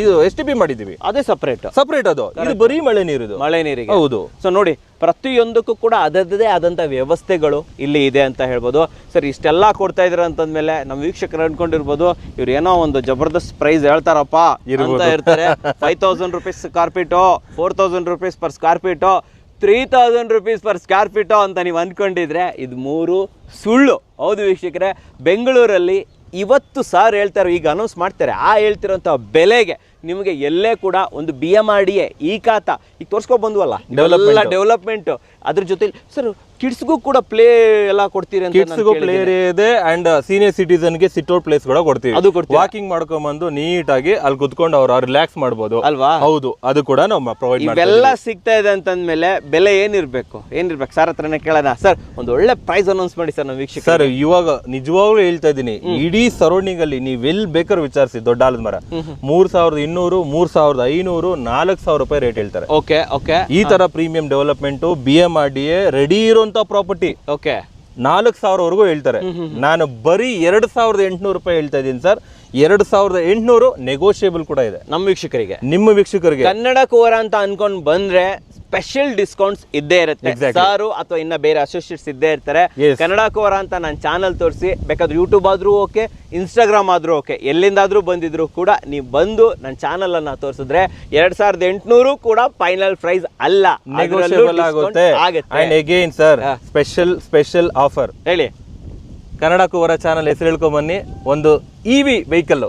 ಇದು STP ಮಾಡಿದೀವಿ, ಅದೇ ಸಪರೇಟ್ ಅದು. ಇದು ಬರೀ ಮಳೆ ನೀರು, ಮಳೆ ನೀರಿಗೆ. ಹೌದು. ಸೊ ನೋಡಿ, ಪ್ರತಿಯೊಂದಕ್ಕೂ ಕೂಡ ಅದರದ್ದೇ ಆದಂತ ವ್ಯವಸ್ಥೆಗಳು ಇಲ್ಲಿ ಇದೆ ಅಂತ ಹೇಳ್ಬೋದು. ಸರ್ ಇಷ್ಟೆಲ್ಲ ಕೊಡ್ತಾ ಇದ್ರ ಅಂತಂದ್ಮೇಲೆ ನಮ್ಮ ವೀಕ್ಷಕರು ಅನ್ಕೊಂಡಿರ್ಬೋದು ಇವ್ರು ಏನೋ ಒಂದು ಜಬರ್ದಸ್ತ್ ಪ್ರೈಸ್ ಹೇಳ್ತಾರಪ್ಪ ಅಂತ ಇರ್ತಾರೆ. 5,000 rupees square feet, 4,000 rupees per square feet, 3,000 rupees per square feet ಅಂತ ನೀವು ಅಂದ್ಕೊಂಡಿದ್ರೆ ಇದು ಮೂರು ಸುಳ್ಳು. ಹೌದು ವೀಕ್ಷಕರೇ, ಬೆಂಗಳೂರಲ್ಲಿ ಇವತ್ತು ಸಾರ್ ಹೇಳ್ತಾರೆ, ಈಗ ಅನೌನ್ಸ್ ಮಾಡ್ತಾರೆ, ಆ ಹೇಳ್ತಿರೋಂಥ ಬೆಲೆಗೆ ನಿಮಗೆ ಎಲ್ಲೇ ಕೂಡ ಒಂದು BMRDA ಈ ಖಾತಾ ಈಗ ತೋರ್ಸ್ಕೊ ಬಂದ್ವಲ್ಲ, ಡೆವಲಪ್ಮೆಂಟ್ ಅದ್ರ ಜೊತೆ ಸರ್ ಕಿಡ್ಸ್ಗೂ ಕೂಡ ಪ್ಲೇ ಎಲ್ಲ ಕೊಡ್ತೀರಿ ಅಂತ. ಕಿಡ್ಸ್ಗೂ ಪ್ಲೇ ಇದೆ ಅಂಡ್ ಸೀನಿಯರ್ ಸಿಟಿಸನ್ಗೆ ಸಿಟ್ ಔಟ್ ಪ್ಲೇಸ್ ಕೂಡ ಕೊಡ್ತೀವಿ. ಅದು ವಾಕಿಂಗ್ ಮಾಡ್ಕೊಂಡ್ಬಂದು ನೀಟಾಗಿ ಅಲ್ಲಿ ಕುತ್ಕೊಂಡು ಅವ್ರು ರಿಲ್ಯಾಕ್ಸ್ ಮಾಡ್ಬೋದು ಅಲ್ವಾ? ಹೌದು, ಅದು ಕೂಡ ನಾವು ಪ್ರೊವೈಡ್ ಮಾಡ್ತೀವಿ. ಇವೆಲ್ಲ ಸಿಗ್ತಾ ಇದೆ ಅಂತಂದ್ಮೇಲೆ ಬೆಲೆ ಏನಿರ್ಬೇಕು ಸರ್ ಹತ್ರನೇ ಕೇಳೋಣ. ಸರ್ ಒಂದು ಒಳ್ಳೆ ಪ್ರೈಸ್ ಅನೌನ್ಸ್ ಮಾಡಿ ಸರ್ ನಮ್ಮ ವೀಕ್ಷಕ. ಸರ್ ಇವಾಗ ನಿಜವಾಗ್ಲೂ ಹೇಳ್ತಾ ಇದ್ದೀನಿ, ಇಡೀ ಸರೌಂಡಿಂಗ್ ಅಲ್ಲಿ ನೀವ್ ಎಲ್ಲಿ ಬೇಕಾದ್ರೂ ವಿಚಾರಿಸಿ, ದೊಡ್ಡ ಆಲದ ಮರ 3,200, 3,500, 4,000 ರೂಪಾಯಿ ರೇಟ್ ಹೇಳ್ತಾರೆ. ಓಕೆ, ಈ ತರ ಪ್ರೀಮಿಯಂ ಡೆವಲಪ್ಮೆಂಟ್ BMRDA ರೆಡಿ ಇರುವಂತ ಪ್ರಾಪರ್ಟಿ 4,000 ವರೆಗೂ ಹೇಳ್ತಾರೆ. ನಾನು ಬರೀ 2,800 ರೂಪಾಯಿ ಹೇಳ್ತಾ ಇದ್ದೀನಿ ಸರ್. 2,800 ನೆಗೋಷಿಯಬಲ್ ಕೂಡ ಇದೆ ನಮ್ಮ ವೀಕ್ಷಕರಿಗೆ, ನಿಮ್ಮ ವೀಕ್ಷಕರಿಗೆ. ಕನ್ನಡ ಕೋರ ಅಂತ ಅನ್ಕೊಂಡ್ ಬಂದ್ರೆ ಸ್ಪೆಷಲ್ ಡಿಸ್ಕೌಂಟ್ಸ್ ಇದ್ದೇ ಇರುತ್ತೆ. ಸಾರು ಅಥವಾ ಇನ್ನ ಬೇರೆ ಅಸೋಸಿಯೇಟ್ಸ್ ಇದ್ದೇ ಇರ್ತಾರೆ. ಕನ್ನಡ ಕೋರ ಅಂತ ನನ್ನ ಚಾನಲ್ ತೋರಿಸಿ, ಬೇಕಾದ್ರೆ ಯೂಟ್ಯೂಬ್ ಆದ್ರೂ ಓಕೆ, ಇನ್ಸ್ಟಾಗ್ರಾಮ್ ಆದ್ರೂ ಓಕೆ, ಎಲ್ಲಿಂದಾದ್ರೂ ಬಂದಿದ್ರು ಕೂಡ ನೀವು ಬಂದು ನನ್ನ ಚಾನಲ್ ಅನ್ನ ತೋರಿಸಿದ್ರೆ 2,800 ಕೂಡ ಫೈನಲ್ ಪ್ರೈಸ್ ಅಲ್ಲ, ನೆಗೋಷಿಯಬಲ್ ಆಗುತ್ತೆ. And again sir, special offer ಹೇಳಿ. ಕನ್ನಡ ಕೋರ ಚಾನಲ್ ಹೆಸರು ಹೇಳ್ಕೊಂಬನ್ನಿ, ಒಂದು EV ವೆಹಿಕಲ್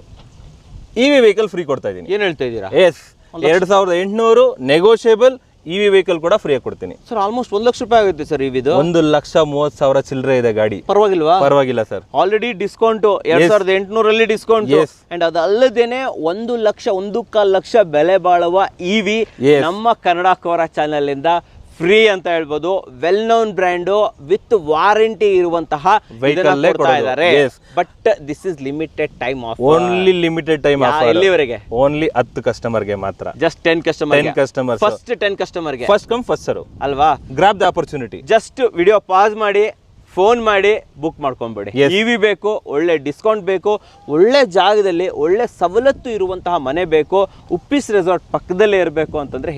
ಫ್ರೀ ಕೊಡ್ತಾ ಇದೀನಿ. ಏನ್ ಹೇಳ್ತಾ ಇದ್ದೀರಾ? ಎಸ್, 2,800 ನೆಗೋಷಿಯಬಲ್ EV ವೆಹಿಕಲ್ ಕೂಡ ಫ್ರೀ ಆಗಿ ಕೊಡ್ತೀನಿ ಸರ್. ಆಲ್ಮೋಸ್ಟ್ 1 ಲಕ್ಷ ರೂಪಾಯಿ ಆಗುತ್ತೆ ಸರ್. ಇದು 1,30,000 ಚಿಲ್ಲರೆ ಇದೆ ಗಾಡಿ. ಪರವಾಗಿಲ್ಲ ಸರ್. ಆಲ್ರೆಡಿ ಡಿಸ್ಕೌಂಟ್ 2,800 ಅಲ್ಲಿ ಡಿಸ್ಕೌಂಟ್. ಅಂಡ್ ಅದಲ್ಲದೇನೆ 1,1,4 ಲಕ್ಷ ಬೆಲೆ ಬಾಳುವ EV ನಮ್ಮ ಕನ್ನಡ ಕೋರ ಚಾನೆಲ್ ಇಂದ ಫ್ರೀ ಅಂತ ಹೇಳ್ಬೋದು. Well known brand with warranty ಇರುವಂತಹ ಕೊಡ್ತಾ ಇದ್ದಾರೆ. But this is limited time offer. Only limited time offer. ಎಲ್ಲಿವರೆಗೆ? ಓನ್ಲಿ 10 ಕಸ್ಟಮರ್ಗೆ ಮಾತ್ರ. Just 10 customer. ಫಸ್ಟ್ 10 ಕಸ್ಟಮರ್ಗೆ, ಫಸ್ಟ್ ಕಮ್ ಫಸ್ಟ್ ಸರ್ವ್ ಅಲ್ವಾ? Grab the opportunity. Just video pause ಮಾಡಿ ಫೋನ್ ಮಾಡಿ ಬುಕ್ ಮಾಡ್ಕೊಂಡ್ಬೇಡಿ. EV ಬೇಕು, ಒಳ್ಳೆ ಡಿಸ್ಕೌಂಟ್ ಬೇಕು, ಒಳ್ಳೆ ಜಾಗದಲ್ಲಿ ಒಳ್ಳೆ ಸವಲತ್ತು ಇರುವಂತಹ ಮನೆ ಬೇಕು, ಉಪ್ಪಿಸ್ ರೆಸಾರ್ಟ್ ಪಕ್ಕದಲ್ಲೇ ಇರಬೇಕು ಅಂತಂದ್ರೆ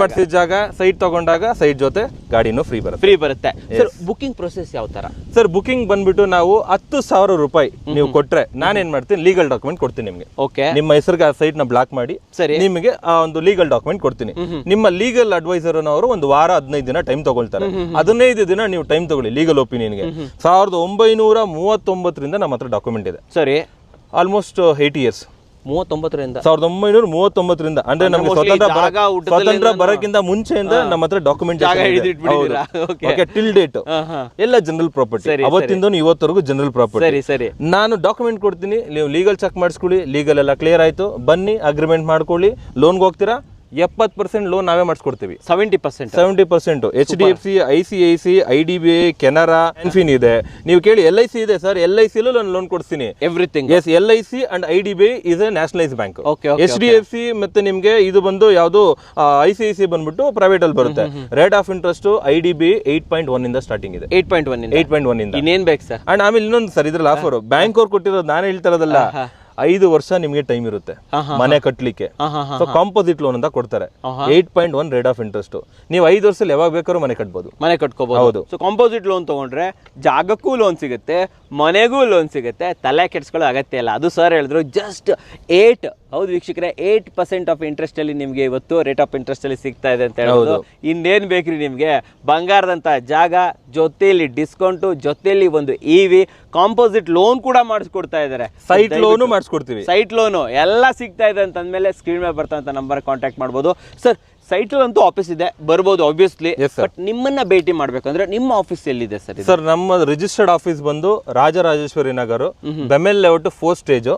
ಮಾಡ್ಸಿದ ಜಾಗ, ಸೈಟ್ ತಗೊಂಡಾಗ ಸೈಟ್ ಜೊತೆ ಗಾಡಿನೂ ಫ್ರೀ ಬರುತ್ತೆ. ಸರ್ ಬುಕಿಂಗ್ ಪ್ರೊಸೆಸ್ ಯಾವ ತರ? ಸರ್ ಬುಕಿಂಗ್ ಬಂದ್ಬಿಟ್ಟು ನಾವು 10,000 ರೂಪಾಯಿ ನೀವು ಕೊಟ್ರೆ ನಾನೇನ್ ಮಾಡ್ತೀನಿ, ಲೀಗಲ್ ಡಾಕ್ಯುಮೆಂಟ್ ಕೊಡ್ತೀನಿ ನಿಮ್ಗೆ. ಓಕೆ, ನಿಮ್ಮ ಹೆಸರಿಗೆ ಆ ಸೈಟ್ ನ ಬ್ಲಾಕ್ ಮಾಡಿ ನಿಮಗೆ ಆ ಒಂದು ಲೀಗಲ್ ಡಾಕ್ಯುಮೆಂಟ್ ಕೊಡ್ತೀನಿ. ನಿಮ್ಮ ಲೀಗಲ್ ಅಡ್ವೈಸರ್ ಅವರು ಒಂದು ವಾರ 15 ದಿನ ಟೈಮ್ ತಗೊಳ್ತಾರೆ. 15 ದಿನ ನೀವು ಟೈಮ್ ತಗೊಳ್ಳಿ ಲೀಗಲ್ ಒಪಿನಿಯನ್ಗೆ. 1939 ನಮ್ಮ ಹತ್ರ ಡಾಕ್ಯುಮೆಂಟ್ ಇದೆ. ಸರಿ, ಆಲ್ಮೋಸ್ಟ್ 80 years. 1939 ಅಂದ್ರೆ ನಮಗೆ ಸ್ವತಂತ್ರ ಬರಕ್ಕಿಂತ ಮುಂಚೆಯಿಂದ ನಮ್ಮ ಹತ್ರ ಡಾಕ್ಯುಮೆಂಟ್ ಟಿಲ್ ಡೇಟ್ ಎಲ್ಲ ಜನರಲ್ ಪ್ರಾಪರ್ಟಿ. ಅವತ್ತಿಂದ ಇವತ್ತವರೆಗೂ ಜನರಲ್ ಪ್ರಾಪರ್ಟಿ. ನಾನು ಡಾಕ್ಯುಮೆಂಟ್ ಕೊಡ್ತೀನಿ, ನೀವು ಲೀಗಲ್ ಚೆಕ್ ಮಾಡಿಸ್ಕೊಳ್ಳಿ. ಲೀಗಲ್ ಎಲ್ಲ ಕ್ಲಿಯರ್ ಆಯ್ತು, ಬನ್ನಿ ಅಗ್ರಿಮೆಂಟ್ ಮಾಡ್ಕೊಳ್ಳಿ. ಲೋನ್ಗೆ ಹೋಗ್ತೀರಾ, 70% ಲೋನ್ ನಾವೇ ಮಾಡಿಸ್ಕೊಡ್ತೀವಿ. 70% HDFC, ICICI, IDBI, ಕೆನರಾ, ಇನ್ಫಿನ್ ಇದೆ. ನೀವು ಕೇಳಿ LIC ಇದೆ ಸರ್, LIC ನಾನು ಲೋನ್ ಕೊಡ್ತೀನಿ. Everything. Yes, LIC and IDBI is a nationalise bank. HDFC ಮತ್ತೆ ನಿಮ್ಗೆ ಇದು ಬಂದು ಯಾವುದು ICICI ಬಂದ್ಬಿಟ್ಟು ಪ್ರೈವೇಟ್ ಅಲ್ಲಿ ಬರುತ್ತೆ. ರೇಟ್ ಆಫ್ ಇಂಟ್ರೆಸ್ಟ್ IDBI 8.1 ಇಂದ ಸ್ಟಾರ್ಟಿಂಗ್ ಇದೆ. 8.1 ಇಂದ ಇನ್ನೇನ್ ಬೇಕು ಸರ್? ಅಂಡ್ ಆಮೇಲೆ ಇನ್ನೊಂದು ಸರ್, ಇದ್ರಲ್ಲಿ ಆಫರ್ ಬ್ಯಾಂಕ್ ಅವ್ರು ಕೊಟ್ಟಿರೋದು ನಾನು ಹೇಳ್ತಾ ಇರೋದಲ್ಲ. 5 ವರ್ಷ ನಿಮಗೆ ಟೈಮ್ ಇರುತ್ತೆ ಮನೆ ಕಟ್ಟಲಿಕ್ಕೆ. ಸೊ ಕಾಂಪೋಸಿಟ್ ಲೋನ್ ಅಂತ ಕೊಡ್ತಾರೆ, 8.1 ರೇಟ್ ಆಫ್ ಇಂಟ್ರೆಸ್ಟ್. ನೀವು 5 ವರ್ಷದಲ್ಲಿ ಯಾವಾಗ ಬೇಕಾದ್ರೂ ಮನೆ ಕಟ್ಬೋದು, ಮನೆ ಕಟ್ಕೋಬಹುದು. ಹೌದು. ಸೊ ಕಾಂಪೋಸಿಟ್ ಲೋನ್ ತಗೊಂಡ್ರೆ ಜಾಗಕ್ಕೂ ಲೋನ್ ಸಿಗುತ್ತೆ, ಮನೆಗೂ ಲೋನ್ ಸಿಗುತ್ತೆ, ತಲೆ ಕೆಡ್ಸ್ಕೊಳ್ಳೋ ಅಗತ್ಯ ಇಲ್ಲ. ಅದು ಸರ್ ಹೇಳಿದ್ರು ಜಸ್ಟ್ 8, ಹೌದು ವೀಕ್ಷಕರೇ, 8% ಆಫ್ ಇಂಟ್ರೆಸ್ಟ್ ಅಲ್ಲಿ ನಿಮ್ಗೆ ಇವತ್ತು ರೇಟ್ ಆಫ್ ಇಂಟ್ರೆಸ್ಟ್ ಅಲ್ಲಿ ಸಿಗ್ತಾ ಇದೆ ಅಂತ ಹೇಳ್ಬೋದು. ಇನ್ನೇನ್ ಬೇಕ್ರಿ ನಿಮ್ಗೆ, ಬಂಗಾರದಂತ ಜಾಗ, ಜೊತೆಯಲ್ಲಿ ಡಿಸ್ಕೌಂಟ್, ಜೊತೆಯಲ್ಲಿ ಒಂದು ಇವಿ, ಕಾಂಪೋಸಿಟ್ ಲೋನ್ ಕೂಡ ಮಾಡಿಸ್ಕೊಡ್ತಾ ಇದ್ದಾರೆ, ಸೈಟ್ ಲೋನು ಮಾಡಿಸ್ಕೊಡ್ತೀವಿ, ಸೈಟ್ ಲೋನು ಎಲ್ಲ ಸಿಗ್ತಾ ಇದೆ ಅಂತ ಅಂದ್ಮೇಲೆ ಸ್ಕ್ರೀನ್ ಮೇಲೆ ಬರ್ತಂತ ನಂಬರ್ ಕಾಂಟ್ಯಾಕ್ಟ್ ಮಾಡ್ಬೋದು. ಸರ್ ಸೈಟ್ ಅಂತೂ ಆಫೀಸ್ ಇದೆ, ಬರ್ಬೋದು ಆಬ್ವಿಯಸ್ಲಿ, ಬಟ್ ನಿಮ್ಮನ್ನ ಭೇಟಿ ಮಾಡ್ಬೇಕಂದ್ರೆ ನಿಮ್ಮ ಆಫೀಸ್ ಎಲ್ಲಿದೆ ಸರ್? ಸರ್ ನಮ್ಮ ರಿಜಿಸ್ಟರ್ಡ್ ಆಫೀಸ್ ಬಂದು Rajarajeshwari Nagar, BEML layout 4th stage,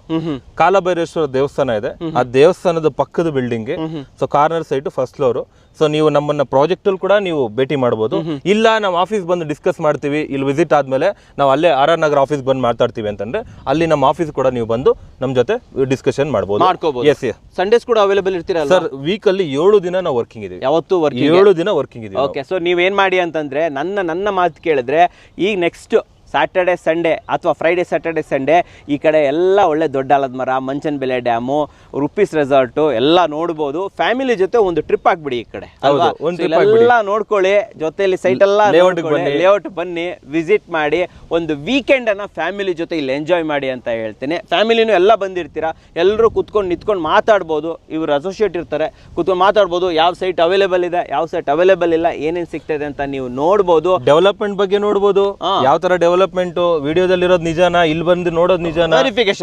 Kalabhaireshwara ದೇವಸ್ಥಾನ ಇದೆ, ಆ ದೇವಸ್ಥಾನದ ಪಕ್ಕದ building. So corner site 1st floor. So ನೀವು ನಮ್ಮನ್ನ ಪ್ರಾಜೆಕ್ಟ್ ಅಲ್ಲಿ ಕೂಡ ನೀವು ಭೇಟಿ ಮಾಡಬಹುದು, ಇಲ್ಲ ನಮ್ಮ ಆಫೀಸ್ ಬಂದು ಡಿಸ್ಕಸ್ ಮಾಡ್ತೀವಿ, ಇಲ್ಲಿ ವಿಸಿಟ್ ಆದ್ಮೇಲೆ ನಾವು ಅಲ್ಲೇ RR ನಗರ ಆಫೀಸ್ ಬಂದು ಮಾತಾಡ್ತೀವಿ ಅಂತಂದ್ರೆ ಅಲ್ಲಿ ನಮ್ಮ ಆಫೀಸ್ ಕೂಡ ನೀವು ಬಂದು ನಮ್ಮ ಜೊತೆ ಡಿಸ್ಕಷನ್ ಮಾಡಬಹುದು. ಎಸ್ ಎಸ್, ಸಂಡೇಸ್ ಕೂಡ ಅವೈಲೇಬಲ್ ಇರ್ತೀರಾ ಸರ್? ವೀಕ್ ಅಲ್ಲಿ 7 ದಿನ ನಾವು ವರ್ಕಿಂಗ್ ಇದೀವಿ, ಯಾವತ್ತು 7 ದಿನ ವರ್ಕಿಂಗ್ ಇದೀವಿ. ಓಕೆ, ಸೊ ನೀವೇನ್ ಮಾಡಿ ಅಂತಂದ್ರೆ ನನ್ನ ಮಾತು ಕೇಳಿದ್ರೆ ಈಗ ನೆಕ್ಸ್ಟ್ ಸ್ಯಾಟರ್ಡೆ ಸಂಡೇ ಅಥವಾ ಫ್ರೈಡೆ ಸ್ಯಾಟರ್ಡೆ ಸಂಡೇ ಈ ಕಡೆ ಎಲ್ಲ ಒಳ್ಳೆ ದೊಡ್ಡ ಆಲದ ಮರ, ಮಂಚನಬೆಲೆ ಡ್ಯಾಮು, ರುಪೀಸ್ ರೆಸಾರ್ಟು ಎಲ್ಲ ನೋಡ್ಬೋದು. ಫ್ಯಾಮಿಲಿ ಜೊತೆ ಒಂದು ಟ್ರಿಪ್ ಆಗ್ಬಿಡಿ ಈ ಕಡೆ ಅಲ್ವಾ, ಎಲ್ಲ ನೋಡ್ಕೊಳ್ಳಿ, ಜೊತೆಯಲ್ಲಿ ಸೈಟ್ ಎಲ್ಲ ಲೇಔಟ್ ಬನ್ನಿ, ವಿಸಿಟ್ ಮಾಡಿ, ಒಂದು ವೀಕೆಂಡ್ ಅನ್ನ ಫ್ಯಾಮಿಲಿ ಜೊತೆ ಇಲ್ಲಿ ಎಂಜಾಯ್ ಮಾಡಿ ಅಂತ ಹೇಳ್ತೀನಿ. ಫ್ಯಾಮಿಲಿನೂ ಎಲ್ಲ ಬಂದಿರ್ತೀರಾ, ಎಲ್ಲರೂ ಕುತ್ಕೊಂಡು ನಿಂತ್ಕೊಂಡು ಮಾತಾಡ್ಬೋದು, ಇವ್ರು ಅಸೋಸಿಯೇಟ್ ಇರ್ತಾರೆ, ಕುತ್ಕೊಂಡು ಮಾತಾಡ್ಬೋದು, ಯಾವ ಸೈಟ್ ಅವೈಲೇಬಲ್ ಇದೆ, ಯಾವ ಸೈಟ್ ಅವೈಲೇಬಲ್ ಇಲ್ಲ, ಏನೇನು ಸಿಗ್ತದೆ ಅಂತ ನೀವು ನೋಡ್ಬೋದು. ಡೆವಲಪ್ಮೆಂಟ್ ಬಗ್ಗೆ ನೋಡ್ಬೋದು, ಯಾವ ತರ ಡೆವಲಪ್ಮೆಂಟ್ ವಿಡಿಯೋದಲ್ಲಿ ಇರೋದು ನಿಜಾನ, ಇಲ್ಲಿ ಬಂದು ನೋಡೋದು ನಿಜಾನ,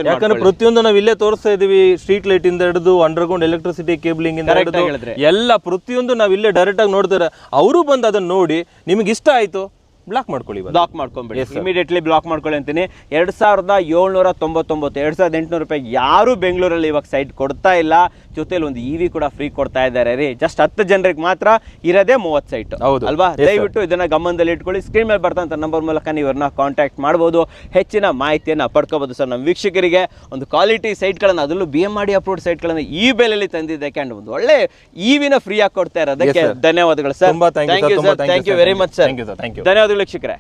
ಯಾಕಂದ್ರೆ ಪ್ರತಿಯೊಂದು ನಾವು ಇಲ್ಲೇ ತೋರಿಸ್ತಾ ಇದೀವಿ. ಸ್ಟ್ರೀಟ್ ಲೈಟ್ ಇಂದ ಹಿಡಿದು ಅಂಡರ್ಗ್ರೌಂಡ್ ಎಲೆಕ್ಟ್ರಿಸಿಟಿ ಕೇಬಲಿಂಗ್ ಇಂದ ಹಿಡಿದು ಎಲ್ಲ ಪ್ರತಿಯೊಂದು ನಾವು ಇಲ್ಲೇ ಡೈರೆಕ್ಟ್ ಆಗಿ ನೋಡ್ತಾರೆ. ಅವರು ಬಂದು ಅದನ್ನ ನೋಡಿ ನಿಮ್ಗೆ ಇಷ್ಟ ಆಯ್ತು ಬ್ಲಾಕ್ ಮಾಡ್ಕೊಳ್ಳಿ, ಬ್ಲಾಕ್ ಮಾಡ್ಕೊಂಬಿಡಿ, ಇಮಿಡಿಯೇಟ್ಲಿ ಬ್ಲಾಕ್ ಮಾಡ್ಕೊಳ್ಳಿ ಅಂತೀನಿ. 2799, 2800 ರೂಪಾಯಿ ಯಾರು ಬೆಂಗಳೂರಲ್ಲಿ ಇವಾಗ ಸೈಟ್ ಕೊಡ್ತಾ ಇಲ್ಲ. ಜೊತೆಲಿ ಒಂದು ಇವಿ ಕೂಡ ಫ್ರೀ ಕೊಡ್ತಾ ಇದ್ದಾರೆ ರೀ. ಜಸ್ಟ್ 10 ಜನರಿಗೆ ಮಾತ್ರ ಇರೋದೇ 30 ಸೈಟ್ ಅಲ್ವಾ? ದಯವಿಟ್ಟು ಇದನ್ನ ಗಮನದಲ್ಲಿ ಇಟ್ಕೊಳ್ಳಿ. ಸ್ಕ್ರೀನ್ ಮೇಲೆ ಬರ್ತಂತ ನಂಬರ್ ಮೂಲಕ ನೀವು ಇವ್ರನ್ನ ಕಾಂಟ್ಯಾಕ್ಟ್ ಮಾಡ್ಬೋದು, ಹೆಚ್ಚಿನ ಮಾಹಿತಿಯನ್ನು ಪಡ್ಕೋಬಹುದು. ಸರ್ ನಮ್ಮ ವೀಕ್ಷಕರಿಗೆ ಒಂದು ಕ್ವಾಲಿಟಿ ಸೈಟ್ಗಳನ್ನು, ಅದರಲ್ಲೂ BMRD ಅಪ್ರೂವ್ಡ್ ಸೈಟ್ಗಳನ್ನು ಈ ಬೆಲೆಯಲ್ಲಿ ತಂದಿದ್ದಕ್ಕೆ ಅಂಡ್ ಒಂದು ಒಳ್ಳೆ ಇವಿನ ಫ್ರೀ ಆಗಿ ಕೊಡ್ತಾ ಇರೋದಕ್ಕೆ ಧನ್ಯವಾದಗಳು sir. Thank you very much sir. ಧನ್ಯವಾದಗಳು ವೀಕ್ಷಕರೇ.